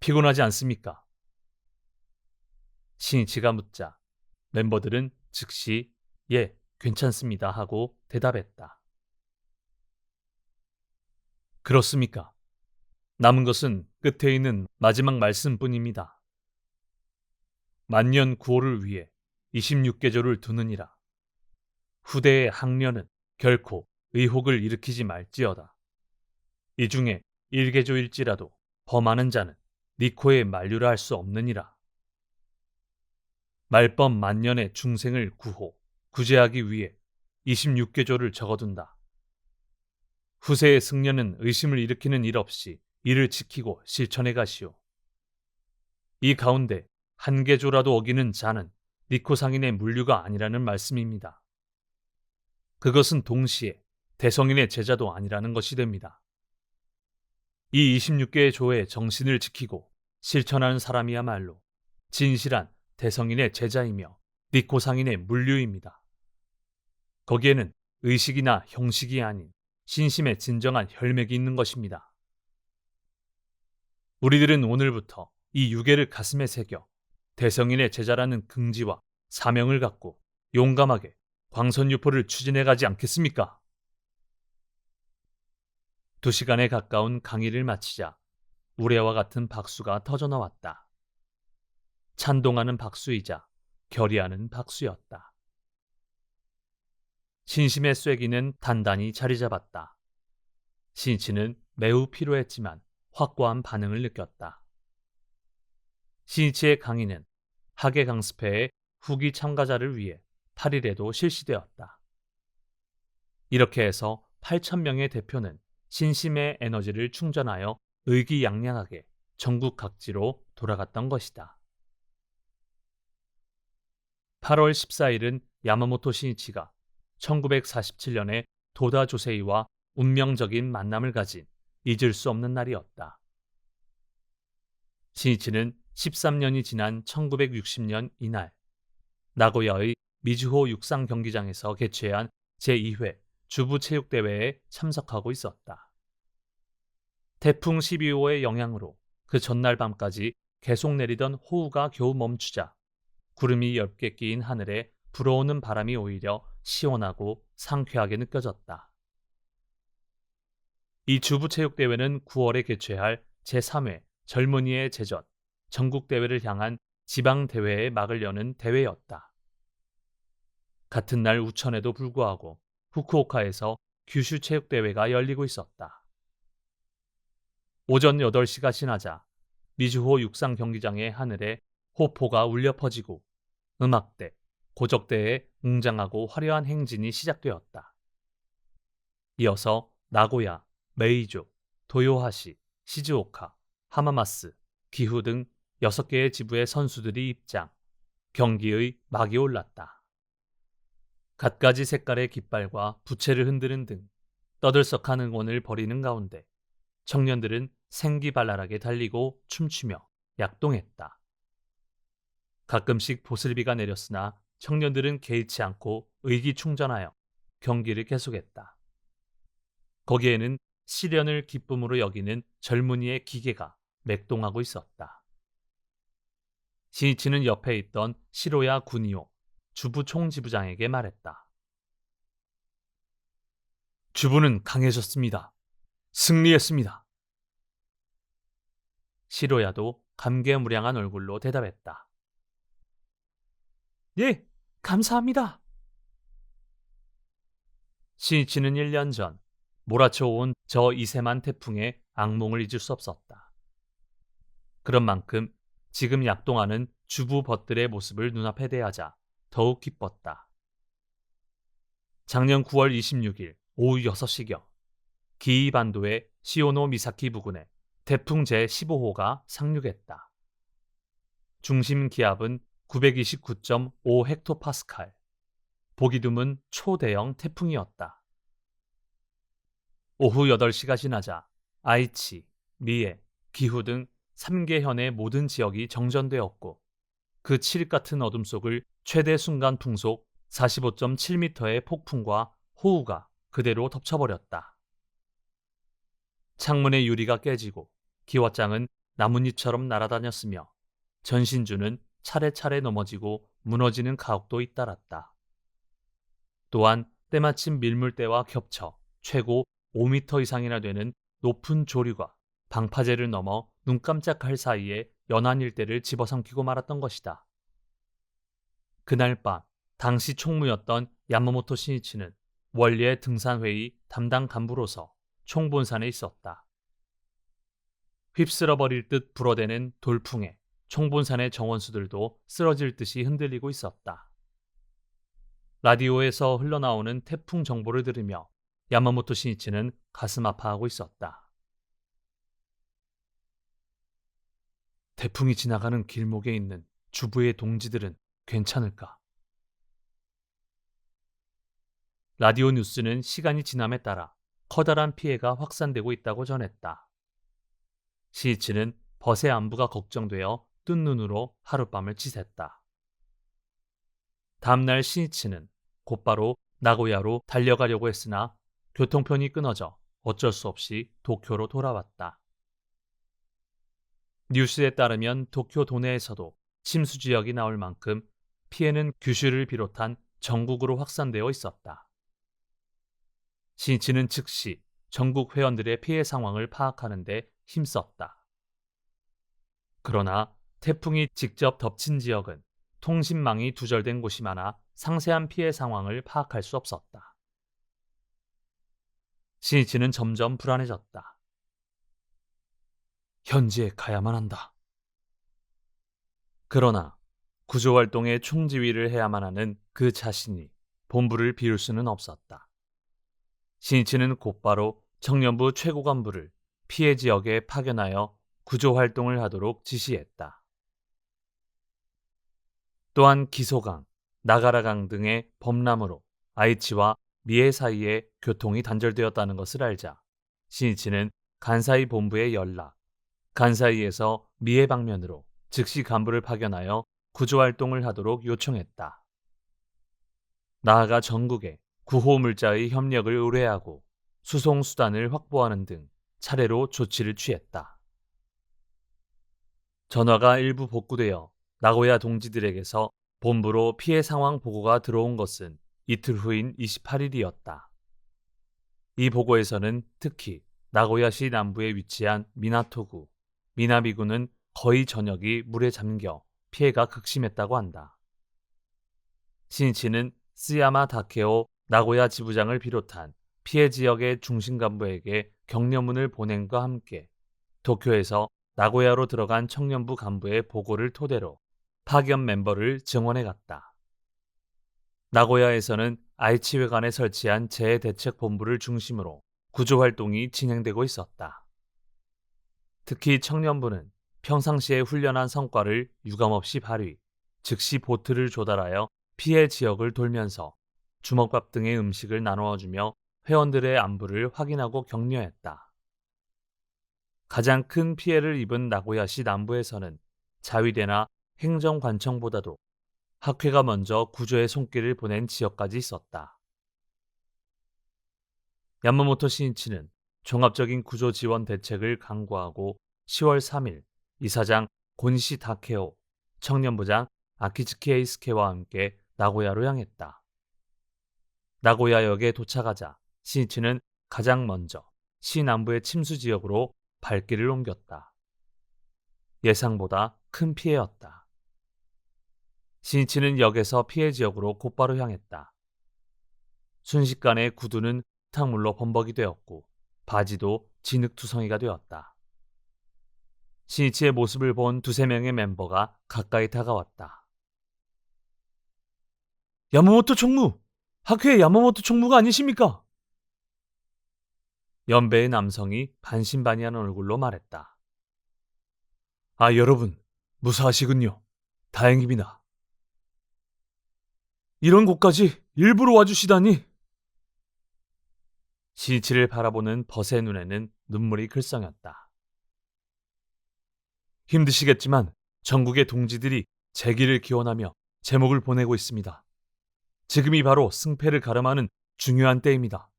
피곤하지 않습니까? 신이치가 묻자 멤버들은 즉시 예, 괜찮습니다 하고 대답했다. 그렇습니까? 남은 것은 끝에 있는 마지막 말씀뿐입니다. 만년 구호를 위해 26개조를 두느니라. 후대의 학년은 결코 의혹을 일으키지 말지어다. 이 중에 1개조일지라도 범하는 자는 니코의 만류라 할 수 없느니라. 말법 만년의 중생을 구제하기 위해 26개조를 적어둔다. 후세의 승려는 의심을 일으키는 일 없이 이를 지키고 실천해 가시오. 이 가운데 한 개조라도 어기는 자는 니코 상인의 물류가 아니라는 말씀입니다. 그것은 동시에 대성인의 제자도 아니라는 것이 됩니다. 이 26개의 조의 정신을 지키고 실천하는 사람이야말로 진실한 대성인의 제자이며 니코 상인의 물류입니다. 거기에는 의식이나 형식이 아닌 신심의 진정한 혈맥이 있는 것입니다. 우리들은 오늘부터 이 유계를 가슴에 새겨 대성인의 제자라는 긍지와 사명을 갖고 용감하게 광선유포를 추진해 가지 않겠습니까? 2시간에 가까운 강의를 마치자 우레와 같은 박수가 터져나왔다. 찬동하는 박수이자 결의하는 박수였다. 신심의 쐐기는 단단히 자리 잡았다. 신이치는 매우 피로했지만 확고한 반응을 느꼈다. 신이치의 강의는 학예 강습회의 후기 참가자를 위해 8일에도 실시되었다. 이렇게 해서 8,000명의 대표는 신심의 에너지를 충전하여 의기양양하게 전국 각지로 돌아갔던 것이다. 8월 14일은 야마모토 신이치가 1947년에 도다 조세이와 운명적인 만남을 가진 잊을 수 없는 날이었다. 신이치는 13년이 지난 1960년 이날 나고야의 미즈호 육상 경기장에서 개최한 제2회 주부체육대회에 참석하고 있었다. 태풍 12호의 영향으로 그 전날 밤까지 계속 내리던 호우가 겨우 멈추자 구름이 엷게 끼인 하늘에 불어오는 바람이 오히려 시원하고 상쾌하게 느껴졌다. 이 주부체육대회는 9월에 개최할 제3회 젊은이의 제전 전국대회를 향한 지방대회의 막을 여는 대회였다. 같은 날 우천에도 불구하고 후쿠오카에서 규슈 체육대회가 열리고 있었다. 오전 8시가 지나자 미즈호 육상 경기장의 하늘에 호포가 울려 퍼지고 음악대, 고적대의 웅장하고 화려한 행진이 시작되었다. 이어서 나고야, 메이조, 도요하시, 시즈오카, 하마마스, 기후 등 6개의 지부의 선수들이 입장, 경기의 막이 올랐다. 갖가지 색깔의 깃발과 부채를 흔드는 등 떠들썩한 응원을 벌이는 가운데 청년들은 생기발랄하게 달리고 춤추며 약동했다. 가끔씩 보슬비가 내렸으나 청년들은 개의치 않고 의기충전하여 경기를 계속했다. 거기에는 시련을 기쁨으로 여기는 젊은이의 기계가 맥동하고 있었다. 시이치는 옆에 있던 시로야 구니오 주부 총지부장에게 말했다. 주부는 강해졌습니다. 승리했습니다. 시로야도 감개무량한 얼굴로 대답했다. 예, 감사합니다. 시이치는 1년 전 몰아쳐온 저 이세만 태풍의 악몽을 잊을 수 없었다. 그런 만큼 지금 약동하는 주부 벗들의 모습을 눈앞에 대하자 더욱 기뻤다. 작년 9월 26일 오후 6시경 기이반도의 시오노 미사키 부근에 태풍 제15호가 상륙했다. 중심 기압은 929.5 헥토파스칼, 보기 드문 초대형 태풍이었다. 오후 8시가 지나자 아이치, 미에, 기후 등 3개 현의 모든 지역이 정전되었고 그 칠흑 같은 어둠 속을 최대 순간 풍속 45.7m의 폭풍과 호우가 그대로 덮쳐버렸다. 창문의 유리가 깨지고 기왓장은 나뭇잎처럼 날아다녔으며 전신주는 차례차례 넘어지고 무너지는 가옥도 잇따랐다. 또한 때마침 밀물대와 겹쳐 최고 5m 이상이나 되는 높은 조류가 방파제를 넘어 눈 깜짝할 사이에 연안 일대를 집어삼키고 말았던 것이다. 그날 밤 당시 총무였던 야마모토 신이치는 원리의 등산회의 담당 간부로서 총본산에 있었다. 휩쓸어버릴 듯 불어대는 돌풍에 총본산의 정원수들도 쓰러질 듯이 흔들리고 있었다. 라디오에서 흘러나오는 태풍 정보를 들으며 야마모토 신이치는 가슴 아파하고 있었다. 태풍이 지나가는 길목에 있는 주부의 동지들은 괜찮을까? 라디오 뉴스는 시간이 지남에 따라 커다란 피해가 확산되고 있다고 전했다. 시이치는 벗의 안부가 걱정되어 뜬 눈으로 하룻밤을 지샜다. 다음날 시이치는 곧바로 나고야로 달려가려고 했으나 교통편이 끊어져 어쩔 수 없이 도쿄로 돌아왔다. 뉴스에 따르면 도쿄 도내에서도 침수 지역이 나올 만큼 피해는 규슈를 비롯한 전국으로 확산되어 있었다. 시이치는 즉시 전국 회원들의 피해 상황을 파악하는 데 힘썼다. 그러나 태풍이 직접 덮친 지역은 통신망이 두절된 곳이 많아 상세한 피해 상황을 파악할 수 없었다. 시이치는 점점 불안해졌다. 현지에 가야만 한다. 그러나 구조활동의 총지휘를 해야만 하는 그 자신이 본부를 비울 수는 없었다. 시이치는 곧바로 청년부 최고 간부를 피해 지역에 파견하여 구조활동을 하도록 지시했다. 또한 기소강, 나가라강 등의 범람으로 아이치와 미에 사이에 교통이 단절되었다는 것을 알자 시이치는 간사이 본부에 연락, 간사이에서 미에 방면으로 즉시 간부를 파견하여 구조활동을 하도록 요청했다. 나아가 전국에 구호물자의 협력을 의뢰하고 수송수단을 확보하는 등 차례로 조치를 취했다. 전화가 일부 복구되어 나고야 동지들에게서 본부로 피해 상황 보고가 들어온 것은 이틀 후인 28일이었다. 이 보고에서는 특히 나고야시 남부에 위치한 미나토구, 미나미구는 거의 전역이 물에 잠겨 피해가 극심했다고 한다. 신이치는 스야마 다케오 나고야 지부장을 비롯한 피해 지역의 중심 간부에게 격려문을 보냄과 함께 도쿄에서 나고야로 들어간 청년부 간부의 보고를 토대로 파견 멤버를 증원해 갔다. 나고야에서는 아이치회관에 설치한 재해대책본부를 중심으로 구조활동이 진행되고 있었다. 특히 청년부는 평상시에 훈련한 성과를 유감없이 발휘, 즉시 보트를 조달하여 피해 지역을 돌면서 주먹밥 등의 음식을 나누어주며 회원들의 안부를 확인하고 격려했다. 가장 큰 피해를 입은 나고야시 남부에서는 자위대나 행정관청보다도 학회가 먼저 구조의 손길을 보낸 지역까지 있었다. 야마모토 신이치는 종합적인 구조 지원 대책을 강구하고 10월 3일 이사장 곤시 다케오, 청년부장 아키츠키 에이스케와 함께 나고야로 향했다. 나고야역에 도착하자 신이치는 가장 먼저 시 남부의 침수 지역으로 발길을 옮겼다. 예상보다 큰 피해였다. 신이치는 역에서 피해 지역으로 곧바로 향했다. 순식간에 구두는 흙탕물로 범벅이 되었고 바지도 진흙투성이가 되었다. 신이치의 모습을 본 두세 명의 멤버가 가까이 다가왔다. 야마모토 총무! 학회의 야마모토 총무가 아니십니까? 연배의 남성이 반신반의한 얼굴로 말했다. 아, 여러분, 무사하시군요. 다행입니다. 이런 곳까지 일부러 와주시다니. 신이치를 바라보는 벗의 눈에는 눈물이 글썽였다. 힘드시겠지만 전국의 동지들이 재기를 기원하며 제목을 보내고 있습니다. 지금이 바로 승패를 가름하는 중요한 때입니다.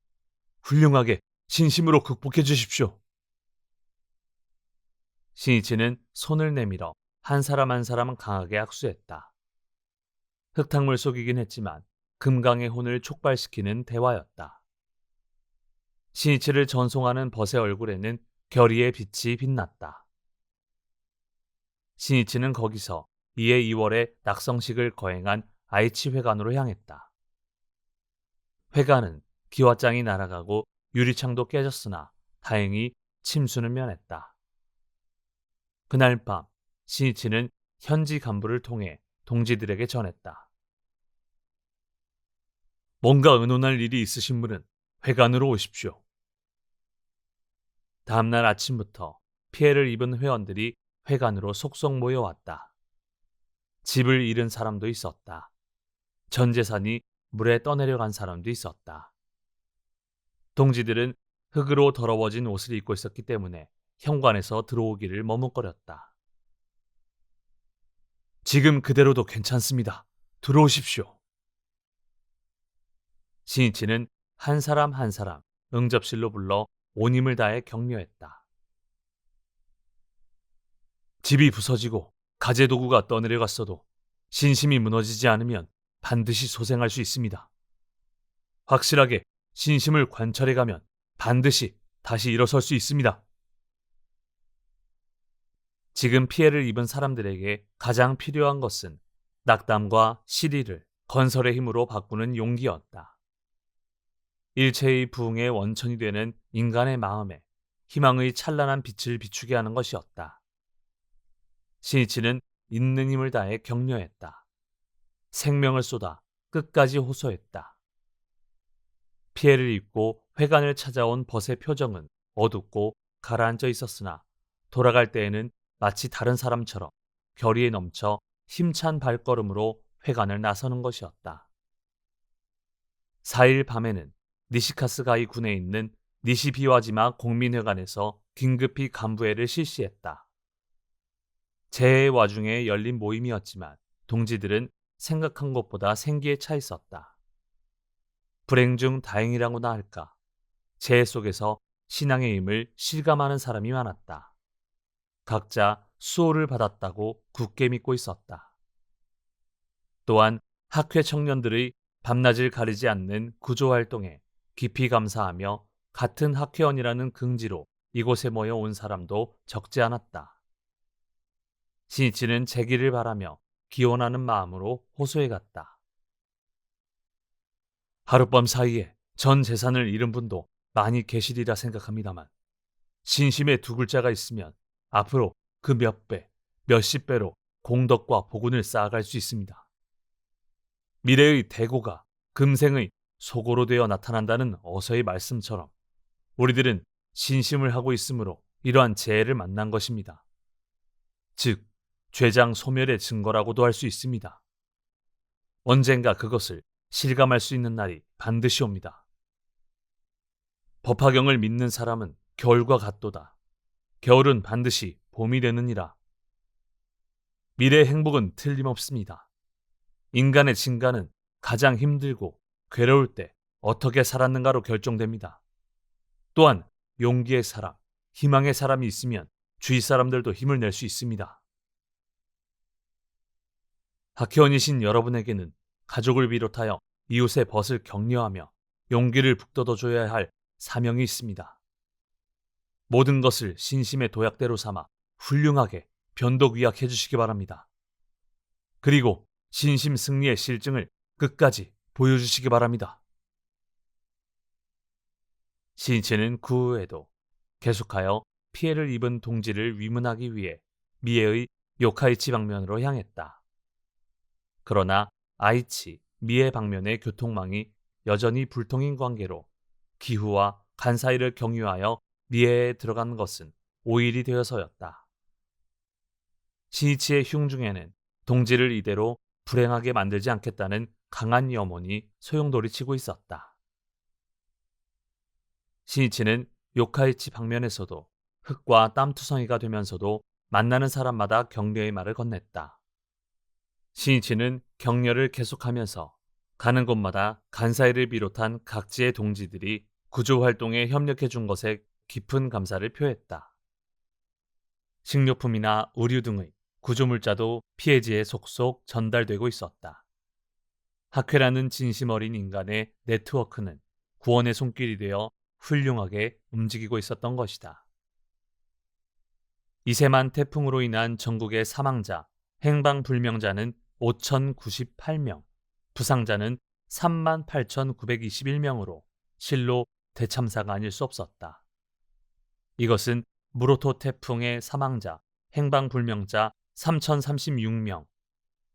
훌륭하게 진심으로 극복해 주십시오. 신이치는 손을 내밀어 한 사람 한 사람 강하게 악수했다. 흙탕물 속이긴 했지만 금강의 혼을 촉발시키는 대화였다. 신이치를 전송하는 벗의 얼굴에는 결의의 빛이 빛났다. 신이치는 거기서 이해 2월에 낙성식을 거행한 아이치 회관으로 향했다. 회관은 기와장이 날아가고 유리창도 깨졌으나 다행히 침수는 면했다. 그날 밤 신이치는 현지 간부를 통해 동지들에게 전했다. 뭔가 의논할 일이 있으신 분은 회관으로 오십시오. 다음날 아침부터 피해를 입은 회원들이 회관으로 속속 모여왔다. 집을 잃은 사람도 있었다. 전 재산이 물에 떠내려간 사람도 있었다. 동지들은 흙으로 더러워진 옷을 입고 있었기 때문에 현관에서 들어오기를 머뭇거렸다. 지금 그대로도 괜찮습니다. 들어오십시오. 신이치는 한 사람 한 사람 응접실로 불러 온 힘을 다해 격려했다. 집이 부서지고 가재도구가 떠내려갔어도 신심이 무너지지 않으면 반드시 소생할 수 있습니다. 확실하게 신심을 관찰해가면 반드시 다시 일어설 수 있습니다. 지금 피해를 입은 사람들에게 가장 필요한 것은 낙담과 시리를 건설의 힘으로 바꾸는 용기였다. 일체의 부흥의 원천이 되는 인간의 마음에 희망의 찬란한 빛을 비추게 하는 것이었다. 신이치는 있는 힘을 다해 격려했다. 생명을 쏟아 끝까지 호소했다. 피해를 입고 회관을 찾아온 벗의 표정은 어둡고 가라앉아 있었으나 돌아갈 때에는 마치 다른 사람처럼 결의에 넘쳐 힘찬 발걸음으로 회관을 나서는 것이었다. 4일 밤에는 니시카스가이 군에 있는 니시비와지마 공민회관에서 긴급히 간부회를 실시했다. 재해의 와중에 열린 모임이었지만 동지들은 생각한 것보다 생기에 차 있었다. 불행 중 다행이라고나 할까. 재해 속에서 신앙의 힘을 실감하는 사람이 많았다. 각자 수호를 받았다고 굳게 믿고 있었다. 또한 학회 청년들의 밤낮을 가리지 않는 구조활동에 깊이 감사하며 같은 학회원이라는 긍지로 이곳에 모여 온 사람도 적지 않았다. 신이치는 재기를 바라며 기원하는 마음으로 호소해 갔다. 하룻밤 사이에 전 재산을 잃은 분도 많이 계시리라 생각합니다만 신심의 두 글자가 있으면 앞으로 그 몇 배, 몇십 배로 공덕과 복운을 쌓아갈 수 있습니다. 미래의 대고가 금생의 소고로 되어 나타난다는 어서의 말씀처럼 우리들은 신심을 하고 있으므로 이러한 재해를 만난 것입니다. 즉, 죄장 소멸의 증거라고도 할 수 있습니다. 언젠가 그것을 실감할 수 있는 날이 반드시 옵니다. 법화경을 믿는 사람은 겨울과 같도다. 겨울은 반드시 봄이 되느니라. 미래의 행복은 틀림없습니다. 인간의 진가는 가장 힘들고 괴로울 때 어떻게 살았는가로 결정됩니다. 또한 용기의 사람, 희망의 사람이 있으면 주위 사람들도 힘을 낼 수 있습니다. 학회원이신 여러분에게는 가족을 비롯하여 이웃의 벗을 격려하며 용기를 북돋워줘야 할 사명이 있습니다. 모든 것을 신심의 도약대로 삼아 훌륭하게 변덕위약해 주시기 바랍니다. 그리고 신심 승리의 실증을 끝까지 보여주시기 바랍니다. 신이치는 그 후에도 계속하여 피해를 입은 동지를 위문하기 위해 미에의 요카이치 방면으로 향했다. 그러나 아이치, 미에 방면의 교통망이 여전히 불통인 관계로 기후와 간 사이를 경유하여 미에에 들어간 것은 5일이 되어서였다. 신이치의 흉중에는 동지를 이대로 불행하게 만들지 않겠다는 강한 염원이 소용돌이치고 있었다. 신이치는 요카이치 방면에서도 흙과 땀투성이가 되면서도 만나는 사람마다 격려의 말을 건넸다. 신이치는 격려를 계속하면서 가는 곳마다 간사이를 비롯한 각지의 동지들이 구조활동에 협력해 준 것에 깊은 감사를 표했다. 식료품이나 의류 등의 구조물자도 피해지에 속속 전달되고 있었다. 학회라는 진심 어린 인간의 네트워크는 구원의 손길이 되어 훌륭하게 움직이고 있었던 것이다. 이세만 태풍으로 인한 전국의 사망자, 행방불명자는 5,098명, 부상자는 38,921명으로 실로 대참사가 아닐 수 없었다. 이것은 무로토 태풍의 사망자, 행방불명자 3,036명,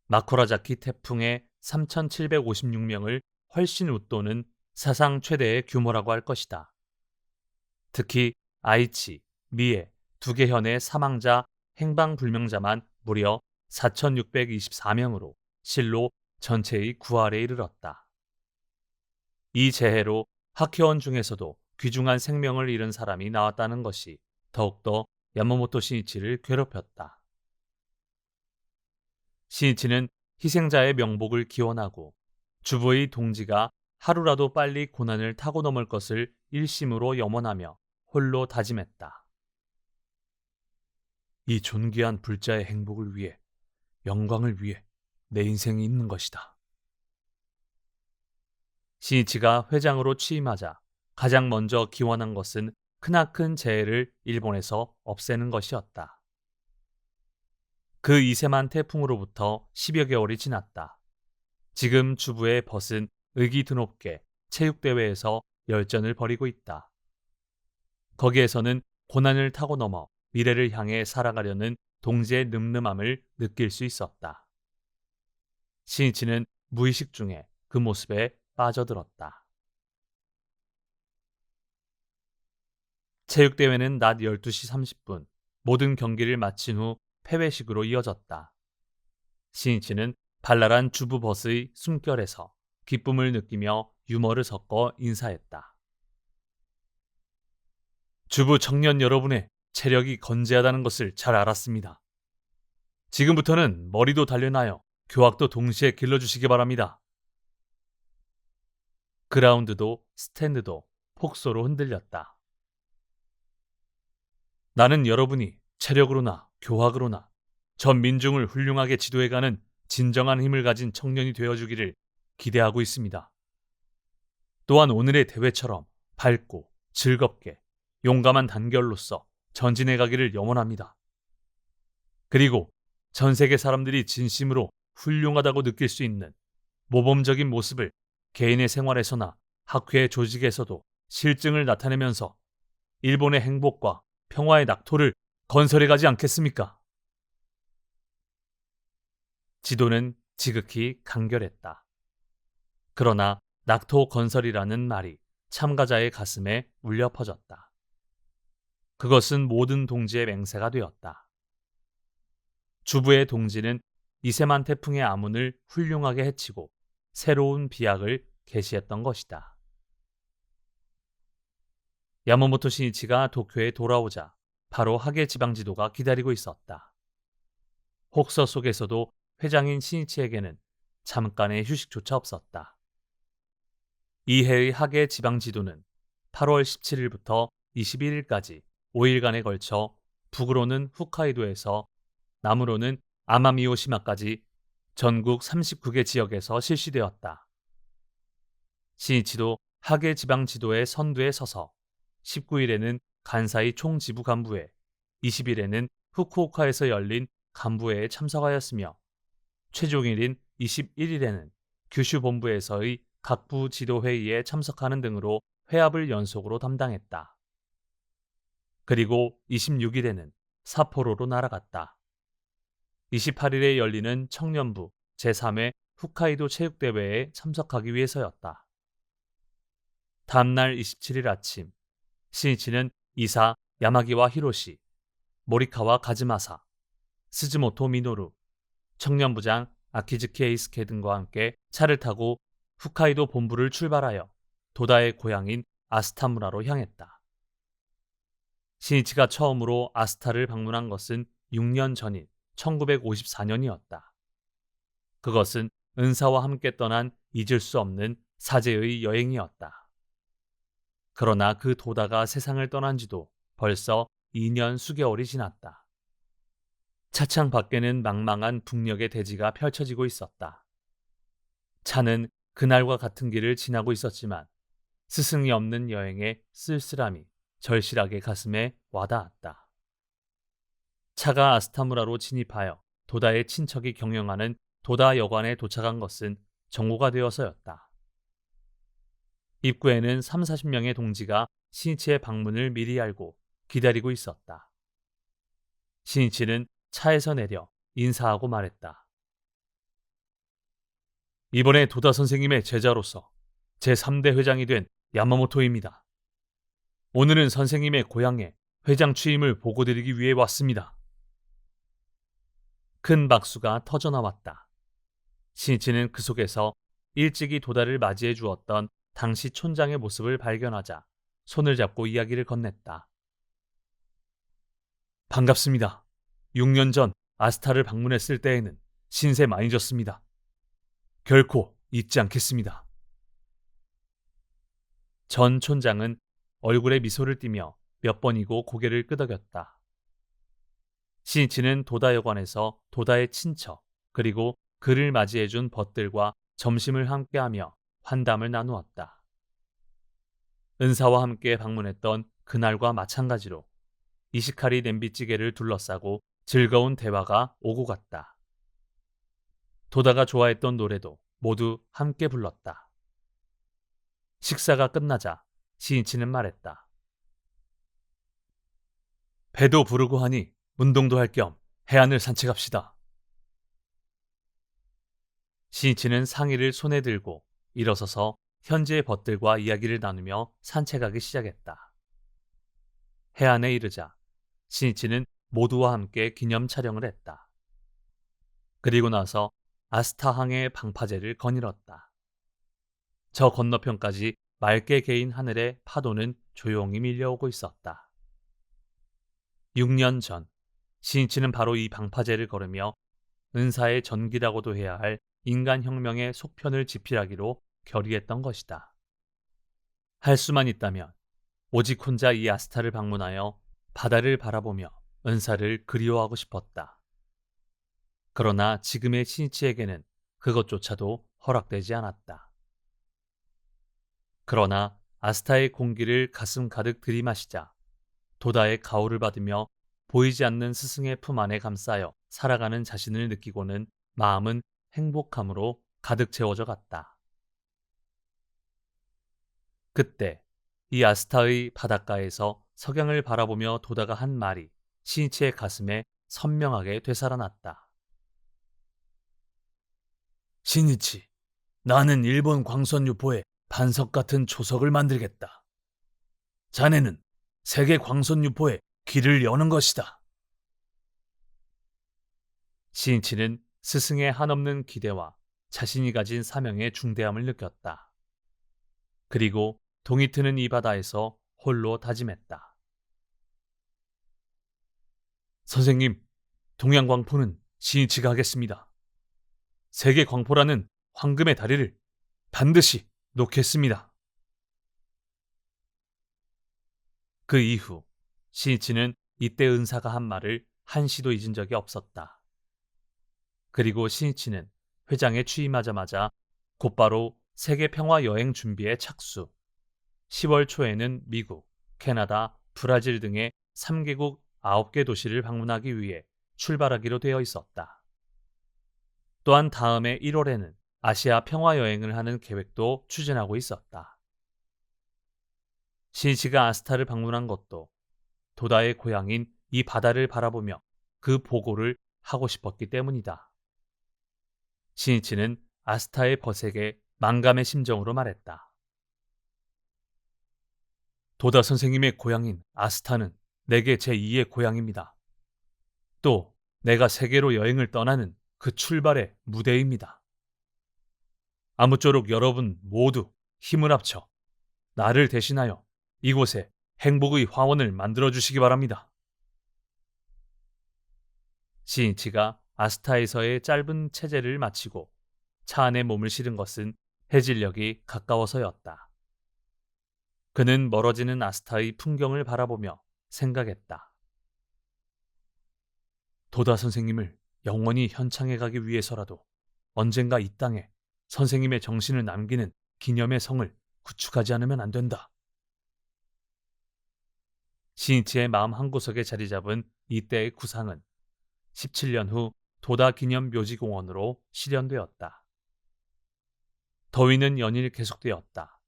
마코라자키 태풍의 3,756명을 훨씬 웃도는 사상 최대의 규모라고 할 것이다. 특히 아이치, 미에 두 개 현의 사망자, 행방불명자만 무려 4,624명으로 실로 전체의 9할에 이르렀다. 이 재해로 학회원 중에서도 귀중한 생명을 잃은 사람이 나왔다는 것이 더욱더 야마모토 신이치를 괴롭혔다. 신이치는 희생자의 명복을 기원하고 주부의 동지가 하루라도 빨리 고난을 타고 넘을 것을 일심으로 염원하며 홀로 다짐했다. 이 존귀한 불자의 행복을 위해, 영광을 위해 내 인생이 있는 것이다. 신이치가 회장으로 취임하자 가장 먼저 기원한 것은 크나큰 재해를 일본에서 없애는 것이었다. 그 이세만 태풍으로부터 10여 개월이 지났다. 지금 주부의 벗은 의기 드높게 체육대회에서 열전을 벌이고 있다. 거기에서는 고난을 타고 넘어 미래를 향해 살아가려는 동지의 늠름함을 느낄 수 있었다. 신이치는 무의식 중에 그 모습에 빠져들었다. 체육대회는 낮 12시 30분 모든 경기를 마친 후 패배식으로 이어졌다. 신이치는 발랄한 주부 벗의 숨결에서 기쁨을 느끼며 유머를 섞어 인사했다. 주부 청년 여러분의 체력이 건재하다는 것을 잘 알았습니다. 지금부터는 머리도 단련하여 교학도 동시에 길러주시기 바랍니다. 그라운드도 스탠드도 폭소로 흔들렸다. 나는 여러분이 체력으로나 교학으로나 전 민중을 훌륭하게 지도해가는 진정한 힘을 가진 청년이 되어주기를 기대하고 있습니다. 또한 오늘의 대회처럼 밝고 즐겁게 용감한 단결로서 전진해 가기를 염원합니다. 그리고 전 세계 사람들이 진심으로 훌륭하다고 느낄 수 있는 모범적인 모습을 개인의 생활에서나 학회 조직에서도 실증을 나타내면서 일본의 행복과 평화의 낙토를 건설해 가지 않겠습니까? 지도는 지극히 간결했다. 그러나 낙토 건설이라는 말이 참가자의 가슴에 울려 퍼졌다. 그것은 모든 동지의 맹세가 되었다. 주부의 동지는 이세만 태풍의 아문을 훌륭하게 해치고 새로운 비약을 개시했던 것이다. 야마모토 신이치가 도쿄에 돌아오자 바로 하계 지방지도가 기다리고 있었다. 혹서 속에서도 회장인 신이치에게는 잠깐의 휴식조차 없었다. 이해의 하계 지방지도는 8월 17일부터 21일까지 5일간에 걸쳐 북으로는 홋카이도에서 남으로는 아마미오시마까지 전국 39개 지역에서 실시되었다. 신이치도 하계 지방지도의 선두에 서서 19일에는 간사이 총지부 간부회, 20일에는 후쿠오카에서 열린 간부회에 참석하였으며 최종일인 21일에는 규슈 본부에서의 각부 지도회의에 참석하는 등으로 회합을 연속으로 담당했다. 그리고 26일에는 사포로로 날아갔다. 28일에 열리는 청년부 제3회 홋카이도 체육대회에 참석하기 위해서였다. 다음날 27일 아침, 신이치는 이사 야마기와 히로시, 모리카와 가즈마사, 스즈모토 미노루, 청년부장 아키즈키 에이스케 등과 함께 차를 타고 홋카이도 본부를 출발하여 도다의 고향인 아스타무라로 향했다. 신이치가 처음으로 아스타를 방문한 것은 6년 전인 1954년이었다. 그것은 은사와 함께 떠난 잊을 수 없는 사제의 여행이었다. 그러나 그 도다가 세상을 떠난 지도 벌써 2년 수개월이 지났다. 차창 밖에는 망망한 북녘의 대지가 펼쳐지고 있었다. 차는 그날과 같은 길을 지나고 있었지만 스승이 없는 여행의 쓸쓸함이 절실하게 가슴에 와닿았다. 차가 아스타무라로 진입하여 도다의 친척이 경영하는 도다 여관에 도착한 것은 정오가 되어서였다. 입구에는 30-40명의 동지가 신이치의 방문을 미리 알고 기다리고 있었다. 신이치는 차에서 내려 인사하고 말했다. 이번에 도다 선생님의 제자로서 제3대 회장이 된 야마모토입니다. 오늘은 선생님의 고향에 회장 취임을 보고드리기 위해 왔습니다. 큰 박수가 터져나왔다. 신이치는 그 속에서 일찍이 도다를 맞이해 주었던 당시 촌장의 모습을 발견하자 손을 잡고 이야기를 건넸다. 반갑습니다. 6년 전 아스타를 방문했을 때에는 신세 많이 졌습니다. 결코 잊지 않겠습니다. 전 촌장은 얼굴에 미소를 띠며 몇 번이고 고개를 끄덕였다. 신이치는 도다 여관에서 도다의 친척 그리고 그를 맞이해준 벗들과 점심을 함께하며 환담을 나누었다. 은사와 함께 방문했던 그날과 마찬가지로 이시카리 냄비찌개를 둘러싸고 즐거운 대화가 오고 갔다. 도다가 좋아했던 노래도 모두 함께 불렀다. 식사가 끝나자 신이치는 말했다. 배도 부르고 하니 운동도 할 겸 해안을 산책합시다. 신이치는 상의를 손에 들고 일어서서 현지의 벗들과 이야기를 나누며 산책하기 시작했다. 해안에 이르자 신이치는 모두와 함께 기념 촬영을 했다. 그리고 나서 아스타항의 방파제를 거닐었다. 저 건너편까지 맑게 개인 하늘에 파도는 조용히 밀려오고 있었다. 6년 전 신이치는 바로 이 방파제를 걸으며 은사의 전기라고도 해야 할 인간혁명의 속편을 지필하기로 결의했던 것이다. 할 수만 있다면 오직 혼자 이 아스타를 방문하여 바다를 바라보며 은사를 그리워하고 싶었다. 그러나 지금의 신이치에게는 그것조차도 허락되지 않았다. 그러나 아스타의 공기를 가슴 가득 들이마시자 도다의 가호를 받으며 보이지 않는 스승의 품 안에 감싸여 살아가는 자신을 느끼고는 마음은 행복함으로 가득 채워져 갔다. 그때 이 아스타의 바닷가에서 석양을 바라보며 도다가 한 말이 신이치의 가슴에 선명하게 되살아났다. 신이치, 나는 일본 광선유포에 반석 같은 초석을 만들겠다. 자네는 세계 광선유포에 길을 여는 것이다. 신이치는 스승의 한없는 기대와 자신이 가진 사명의 중대함을 느꼈다. 그리고 동이 트는 이 바다에서 홀로 다짐했다. 선생님, 동양광포는 신이치가 하겠습니다. 세계 광포라는 황금의 다리를 반드시 놓겠습니다. 그 이후 신이치는 이때 은사가 한 말을 한시도 잊은 적이 없었다. 그리고 신이치는 회장에 취임하자마자 곧바로 세계 평화 여행 준비에 착수. 10월 초에는 미국, 캐나다, 브라질 등의 3개국 9개 도시를 방문하기 위해 출발하기로 되어 있었다. 또한 다음해 1월에는 아시아 평화 여행을 하는 계획도 추진하고 있었다. 신이치가 아스타를 방문한 것도 도다의 고향인 이 바다를 바라보며 그 보고를 하고 싶었기 때문이다. 신이치는 아스타의 벗에게 만감의 심정으로 말했다. 도다 선생님의 고향인 아스타는 내게 제2의 고향입니다. 또 내가 세계로 여행을 떠나는 그 출발의 무대입니다. 아무쪼록 여러분 모두 힘을 합쳐 나를 대신하여 이곳에 행복의 화원을 만들어주시기 바랍니다. 신이치가 아스타에서의 짧은 체제를 마치고 차 안에 몸을 실은 것은 해질녘이 가까워서였다. 그는 멀어지는 아스타의 풍경을 바라보며 생각했다. 도다 선생님을 영원히 현창해 가기 위해서라도 언젠가 이 땅에 선생님의 정신을 남기는 기념의 성을 구축하지 않으면 안 된다. 신이치의 마음 한구석에 자리 잡은 이때의 구상은 17년 후 도다 기념 묘지공원으로 실현되었다. 더위는 연일 계속되었다.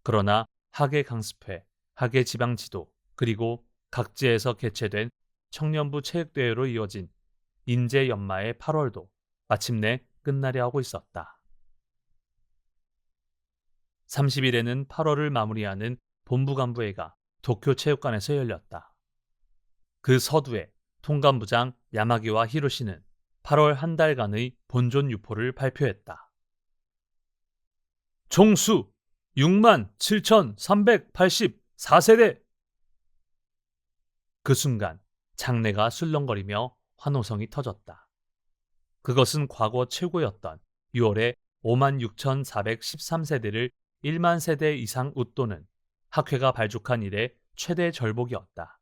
그러나 학예 강습회, 학예 지방지도, 그리고 각지에서 개최된 청년부 체육대회로 이어진 인제 연마의 8월도 마침내 끝나려 하고 있었다. 30일에는 8월을 마무리하는 본부간부회가 도쿄 체육관에서 열렸다. 그 서두에 통감부장 야마기와 히로시는 8월 한 달간의 본존 유포를 발표했다. 총수 67,384세대. 그 순간 장내가 술렁거리며 환호성이 터졌다. 그것은 과거 최고였던 6월에 56,413세대를 1만 세대 이상 웃도는 학회가 발족한 이래 최대 절복이었다.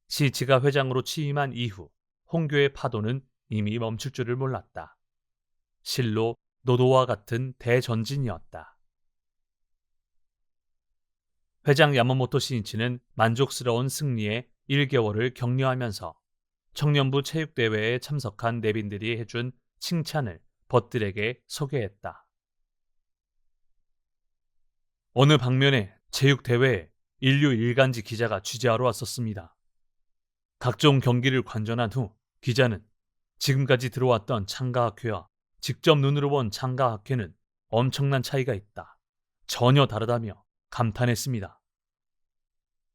신이치가 회장으로 취임한 이후 홍교의 파도는 이미 멈출 줄을 몰랐다. 실로 노도와 같은 대전진이었다. 회장 야마모토 신이치는 만족스러운 승리에 1개월을 격려하면서 청년부 체육대회에 참석한 내빈들이 해준 칭찬을 벗들에게 소개했다. 어느 방면에 체육대회에 인류 일간지 기자가 취재하러 왔었습니다. 각종 경기를 관전한 후 기자는 지금까지 들어왔던 창가학회와 직접 눈으로 본 창가학회는 엄청난 차이가 있다. 전혀 다르다며 감탄했습니다.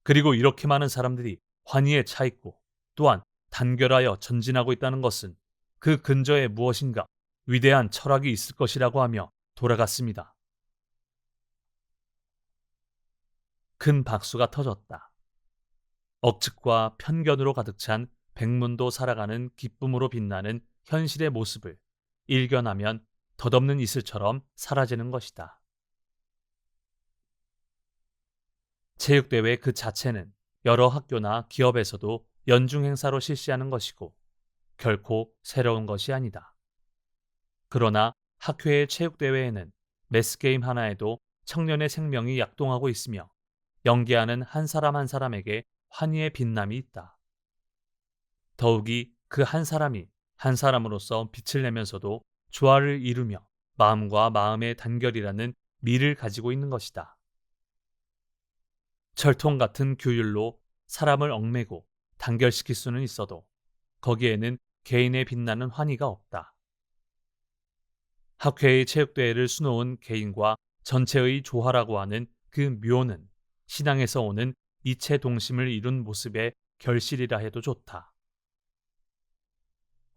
그리고 이렇게 많은 사람들이 환희에 차 있고 또한 단결하여 전진하고 있다는 것은 그 근저에 무엇인가 위대한 철학이 있을 것이라고 하며 돌아갔습니다. 큰 박수가 터졌다. 억측과 편견으로 가득 찬 백문도 살아가는 기쁨으로 빛나는 현실의 모습을 일견하면 덧없는 이슬처럼 사라지는 것이다. 체육대회 그 자체는 여러 학교나 기업에서도 연중 행사로 실시하는 것이고 결코 새로운 것이 아니다. 그러나 학회의 체육대회에는 매스게임 하나에도 청년의 생명이 약동하고 있으며 연기하는 한 사람 한 사람에게 환희의 빛남이 있다. 더욱이 그 한 사람이 한 사람으로서 빛을 내면서도 조화를 이루며 마음과 마음의 단결이라는 미를 가지고 있는 것이다. 철통 같은 규율로 사람을 얽매고 단결시킬 수는 있어도 거기에는 개인의 빛나는 환희가 없다. 학회의 체육대회를 수놓은 개인과 전체의 조화라고 하는 그 묘는 신앙에서 오는 이체 동심을 이룬 모습의 결실이라 해도 좋다.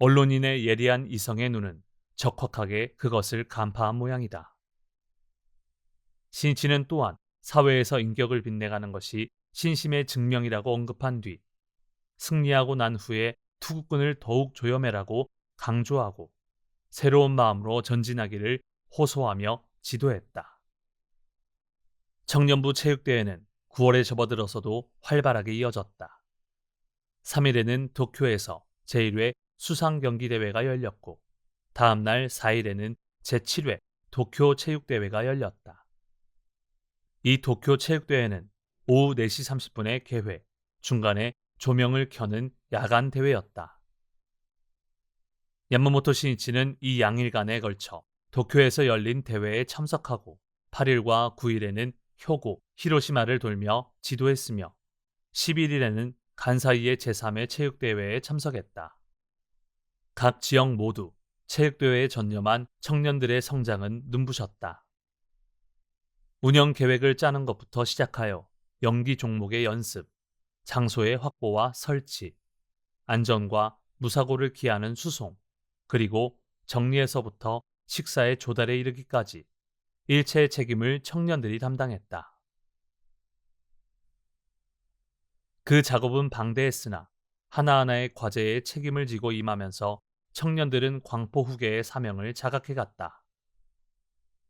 언론인의 예리한 이성의 눈은 적확하게 그것을 간파한 모양이다. 신치는 또한 사회에서 인격을 빛내가는 것이 신심의 증명이라고 언급한 뒤 승리하고 난 후에 투구꾼을 더욱 조여매라고 강조하고 새로운 마음으로 전진하기를 호소하며 지도했다. 청년부 체육대회는 9월에 접어들어서도 활발하게 이어졌다. 3일에는 도쿄에서 제1회 수상경기대회가 열렸고 다음 날 4일에는 제7회 도쿄 체육대회가 열렸다. 이 도쿄 체육대회는 오후 4시 30분에 개회, 중간에 조명을 켜는 야간 대회였다. 야마모토 신이치는 이 양일간에 걸쳐 도쿄에서 열린 대회에 참석하고 8일과 9일에는 효고, 히로시마를 돌며 지도했으며 11일에는 간사이의 제3회 체육대회에 참석했다. 각 지역 모두 체육대회에 전념한 청년들의 성장은 눈부셨다. 운영 계획을 짜는 것부터 시작하여 연기 종목의 연습, 장소의 확보와 설치, 안전과 무사고를 기하는 수송, 그리고 정리에서부터 식사의 조달에 이르기까지 일체의 책임을 청년들이 담당했다. 그 작업은 방대했으나 하나하나의 과제에 책임을 지고 임하면서 청년들은 광포 후계의 사명을 자각해갔다.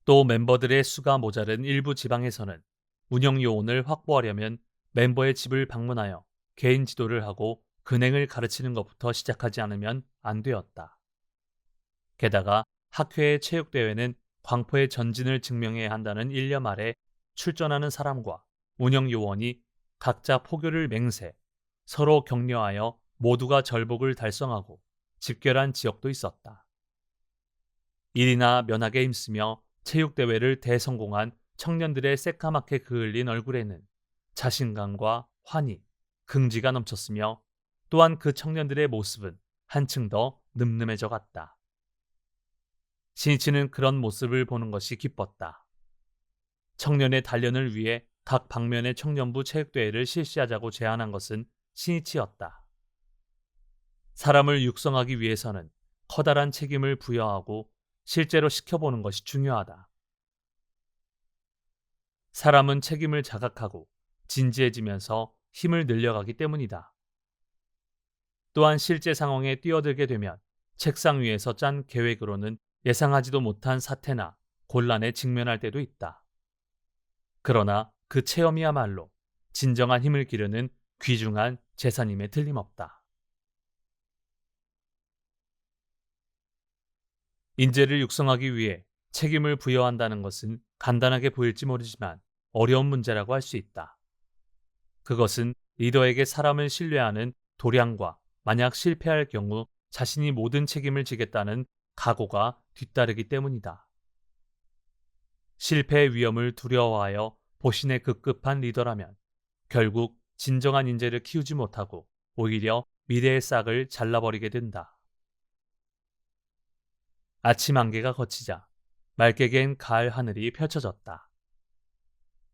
또 멤버들의 수가 모자른 일부 지방에서는 운영 요원을 확보하려면 멤버의 집을 방문하여 개인 지도를 하고 근행을 가르치는 것부터 시작하지 않으면 안 되었다. 게다가 학회의 체육대회는 광포의 전진을 증명해야 한다는 일념 아래 출전하는 사람과 운영 요원이 각자 포교를 맹세, 서로 격려하여 모두가 절복을 달성하고 집결한 지역도 있었다. 일이나 면학에 힘쓰며 체육대회를 대성공한 청년들의 새까맣게 그을린 얼굴에는 자신감과 환희, 긍지가 넘쳤으며 또한 그 청년들의 모습은 한층 더 늠름해져 갔다. 신이치는 그런 모습을 보는 것이 기뻤다. 청년의 단련을 위해 각 방면의 청년부 체육대회를 실시하자고 제안한 것은 신이치였다. 사람을 육성하기 위해서는 커다란 책임을 부여하고 실제로 시켜보는 것이 중요하다. 사람은 책임을 자각하고 진지해지면서 힘을 늘려가기 때문이다. 또한 실제 상황에 뛰어들게 되면 책상 위에서 짠 계획으로는 예상하지도 못한 사태나 곤란에 직면할 때도 있다. 그러나 그 체험이야말로 진정한 힘을 기르는 귀중한 재산임에 틀림없다. 인재를 육성하기 위해 책임을 부여한다는 것은 간단하게 보일지 모르지만 어려운 문제라고 할 수 있다. 그것은 리더에게 사람을 신뢰하는 도량과 만약 실패할 경우 자신이 모든 책임을 지겠다는 각오가 뒤따르기 때문이다. 실패의 위험을 두려워하여 보신에 급급한 리더라면 결국 진정한 인재를 키우지 못하고 오히려 미래의 싹을 잘라버리게 된다. 아침 안개가 걷히자 맑게 갠 가을 하늘이 펼쳐졌다.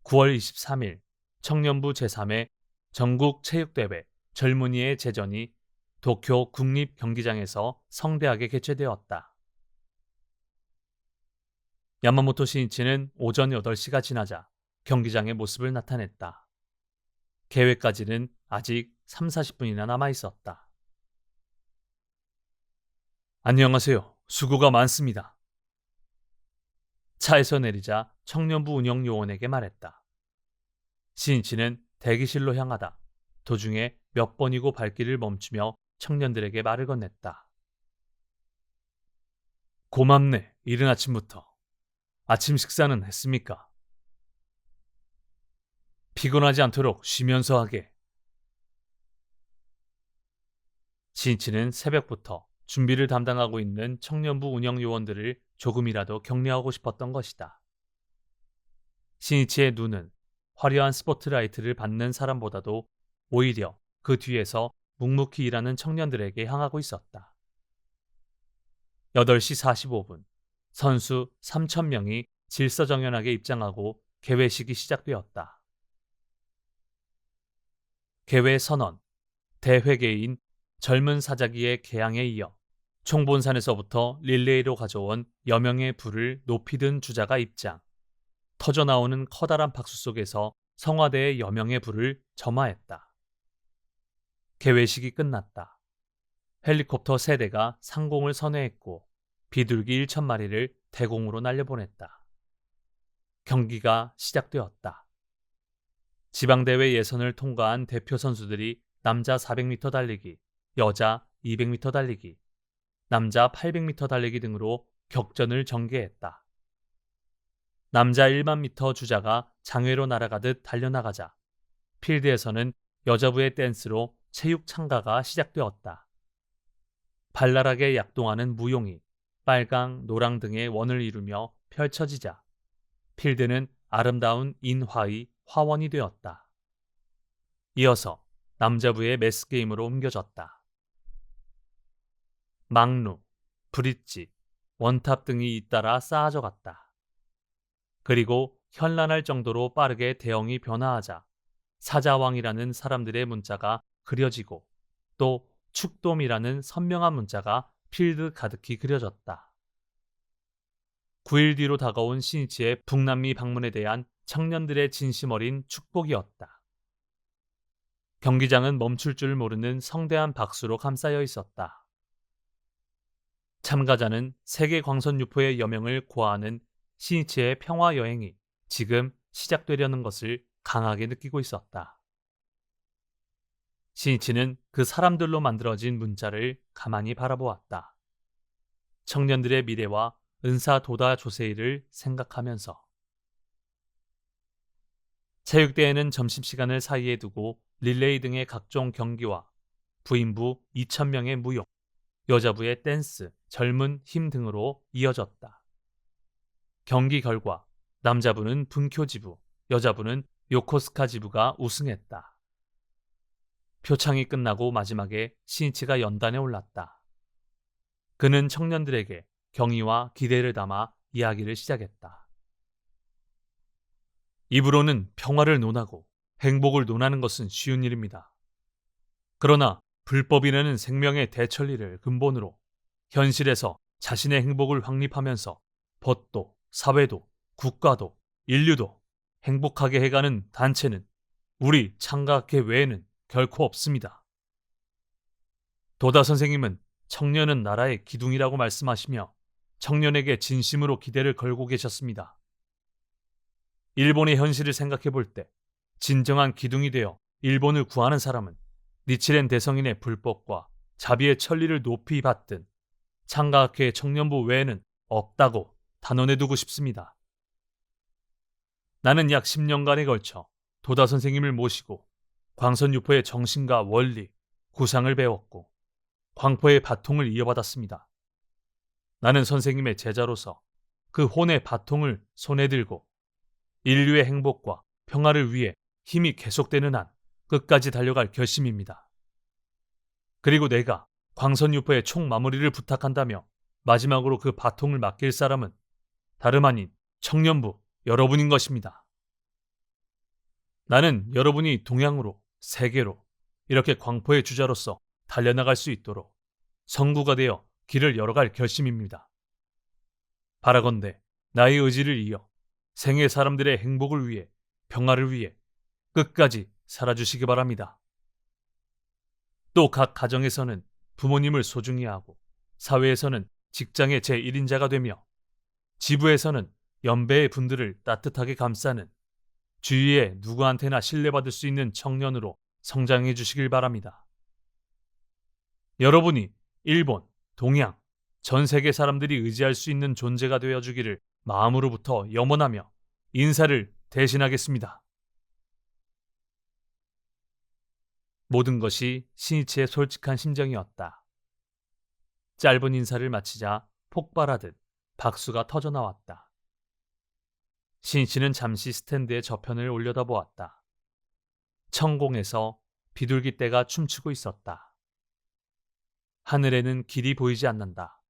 9월 23일 청년부 제3회 전국 체육대회 젊은이의 제전이 도쿄 국립경기장에서 성대하게 개최되었다. 야마모토 신이치는 오전 8시가 지나자 경기장의 모습을 나타냈다. 계획까지는 아직 3, 40분이나 남아 있었다. 안녕하세요. 수고가 많습니다. 차에서 내리자 청년부 운영 요원에게 말했다. 신이치는 대기실로 향하다 도중에 몇 번이고 발길을 멈추며 청년들에게 말을 건넸다. 고맙네, 이른 아침부터. 아침 식사는 했습니까? 피곤하지 않도록 쉬면서 하게. 신이치는 새벽부터 준비를 담당하고 있는 청년부 운영 요원들을 조금이라도 격려하고 싶었던 것이다. 신이치의 눈은 화려한 스포트라이트를 받는 사람보다도 오히려 그 뒤에서 묵묵히 일하는 청년들에게 향하고 있었다. 8시 45분, 선수 3,000명이 질서정연하게 입장하고 개회식이 시작되었다. 개회 선언, 대회계인 젊은 사자기의 개항에 이어 총본산에서부터 릴레이로 가져온 여명의 불을 높이 든 주자가 입장. 터져나오는 커다란 박수 속에서 성화대의 여명의 불을 점화했다. 개회식이 끝났다. 헬리콥터 3대가 상공을 선회했고 비둘기 1,000마리를 대공으로 날려보냈다. 경기가 시작되었다. 지방대회 예선을 통과한 대표 선수들이 남자 400m 달리기, 여자 200m 달리기, 남자 800m 달리기 등으로 격전을 전개했다. 남자 1만 미터 주자가 장외로 날아가듯 달려나가자 필드에서는 여자부의 댄스로 체육 참가가 시작되었다. 발랄하게 약동하는 무용이 빨강, 노랑 등의 원을 이루며 펼쳐지자 필드는 아름다운 인화의 화원이 되었다. 이어서 남자부의 매스게임으로 옮겨졌다. 막루, 브릿지, 원탑 등이 잇따라 쌓아져 갔다. 그리고 현란할 정도로 빠르게 대형이 변화하자 사자왕이라는 사람들의 문자가 그려지고 또 축돔이라는 선명한 문자가 필드 가득히 그려졌다. 9일 뒤로 다가온 신이치의 북남미 방문에 대한 청년들의 진심 어린 축복이었다. 경기장은 멈출 줄 모르는 성대한 박수로 감싸여 있었다. 참가자는 세계 광선 유포의 여명을 고하는 신이치의 평화 여행이 지금 시작되려는 것을 강하게 느끼고 있었다. 신이치는 그 사람들로 만들어진 문자를 가만히 바라보았다. 청년들의 미래와 은사 도다 조세이를 생각하면서 체육대회는 점심시간을 사이에 두고 릴레이 등의 각종 경기와 부인부 2,000명의 무용, 여자부의 댄스, 젊은 힘 등으로 이어졌다. 경기 결과 남자부는 분쿄지부, 여자부는 요코스카 지부가 우승했다. 표창이 끝나고 마지막에 신이치가 연단에 올랐다. 그는 청년들에게 경의와 기대를 담아 이야기를 시작했다. 입으로는 평화를 논하고 행복을 논하는 것은 쉬운 일입니다. 그러나 불법이라는 생명의 대천리를 근본으로 현실에서 자신의 행복을 확립하면서 법도, 사회도, 국가도, 인류도 행복하게 해가는 단체는 우리 창가학회 외에는 결코 없습니다. 도다 선생님은 청년은 나라의 기둥이라고 말씀하시며 청년에게 진심으로 기대를 걸고 계셨습니다. 일본의 현실을 생각해 볼 때 진정한 기둥이 되어 일본을 구하는 사람은 니치렌 대성인의 불법과 자비의 천리를 높이 받든 창가학회의 청년부 외에는 없다고 단언해두고 싶습니다. 나는 약 10년간에 걸쳐 도다 선생님을 모시고 광선유포의 정신과 원리, 구상을 배웠고 광포의 바통을 이어받았습니다. 나는 선생님의 제자로서 그 혼의 바통을 손에 들고 인류의 행복과 평화를 위해 힘이 계속되는 한 끝까지 달려갈 결심입니다. 그리고 내가 광선유포의 총마무리를 부탁한다며 마지막으로 그 바통을 맡길 사람은 다름 아닌 청년부 여러분인 것입니다. 나는 여러분이 동양으로, 세계로 이렇게 광포의 주자로서 달려나갈 수 있도록 성구가 되어 길을 열어갈 결심입니다. 바라건대 나의 의지를 이어 생애 사람들의 행복을 위해, 평화를 위해 끝까지 살아주시기 바랍니다. 또 각 가정에서는 부모님을 소중히 하고 사회에서는 직장의 제1인자가 되며 지부에서는 연배의 분들을 따뜻하게 감싸는 주위에 누구한테나 신뢰받을 수 있는 청년으로 성장해 주시길 바랍니다. 여러분이 일본, 동양, 전 세계 사람들이 의지할 수 있는 존재가 되어주기를 마음으로부터 염원하며 인사를 대신하겠습니다. 모든 것이 신이치의 솔직한 심정이었다. 짧은 인사를 마치자 폭발하듯 박수가 터져 나왔다. 신이치는 잠시 스탠드에 저편을 올려다보았다. 천공에서 비둘기떼가 춤추고 있었다. 하늘에는 길이 보이지 않는다.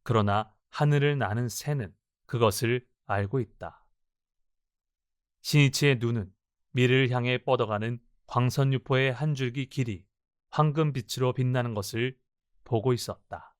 그러나 하늘을 나는 새는 그것을 알고 있다. 신이치의 눈은 미래를 향해 뻗어가는 광선유포의 한 줄기 길이 황금빛으로 빛나는 것을 보고 있었다.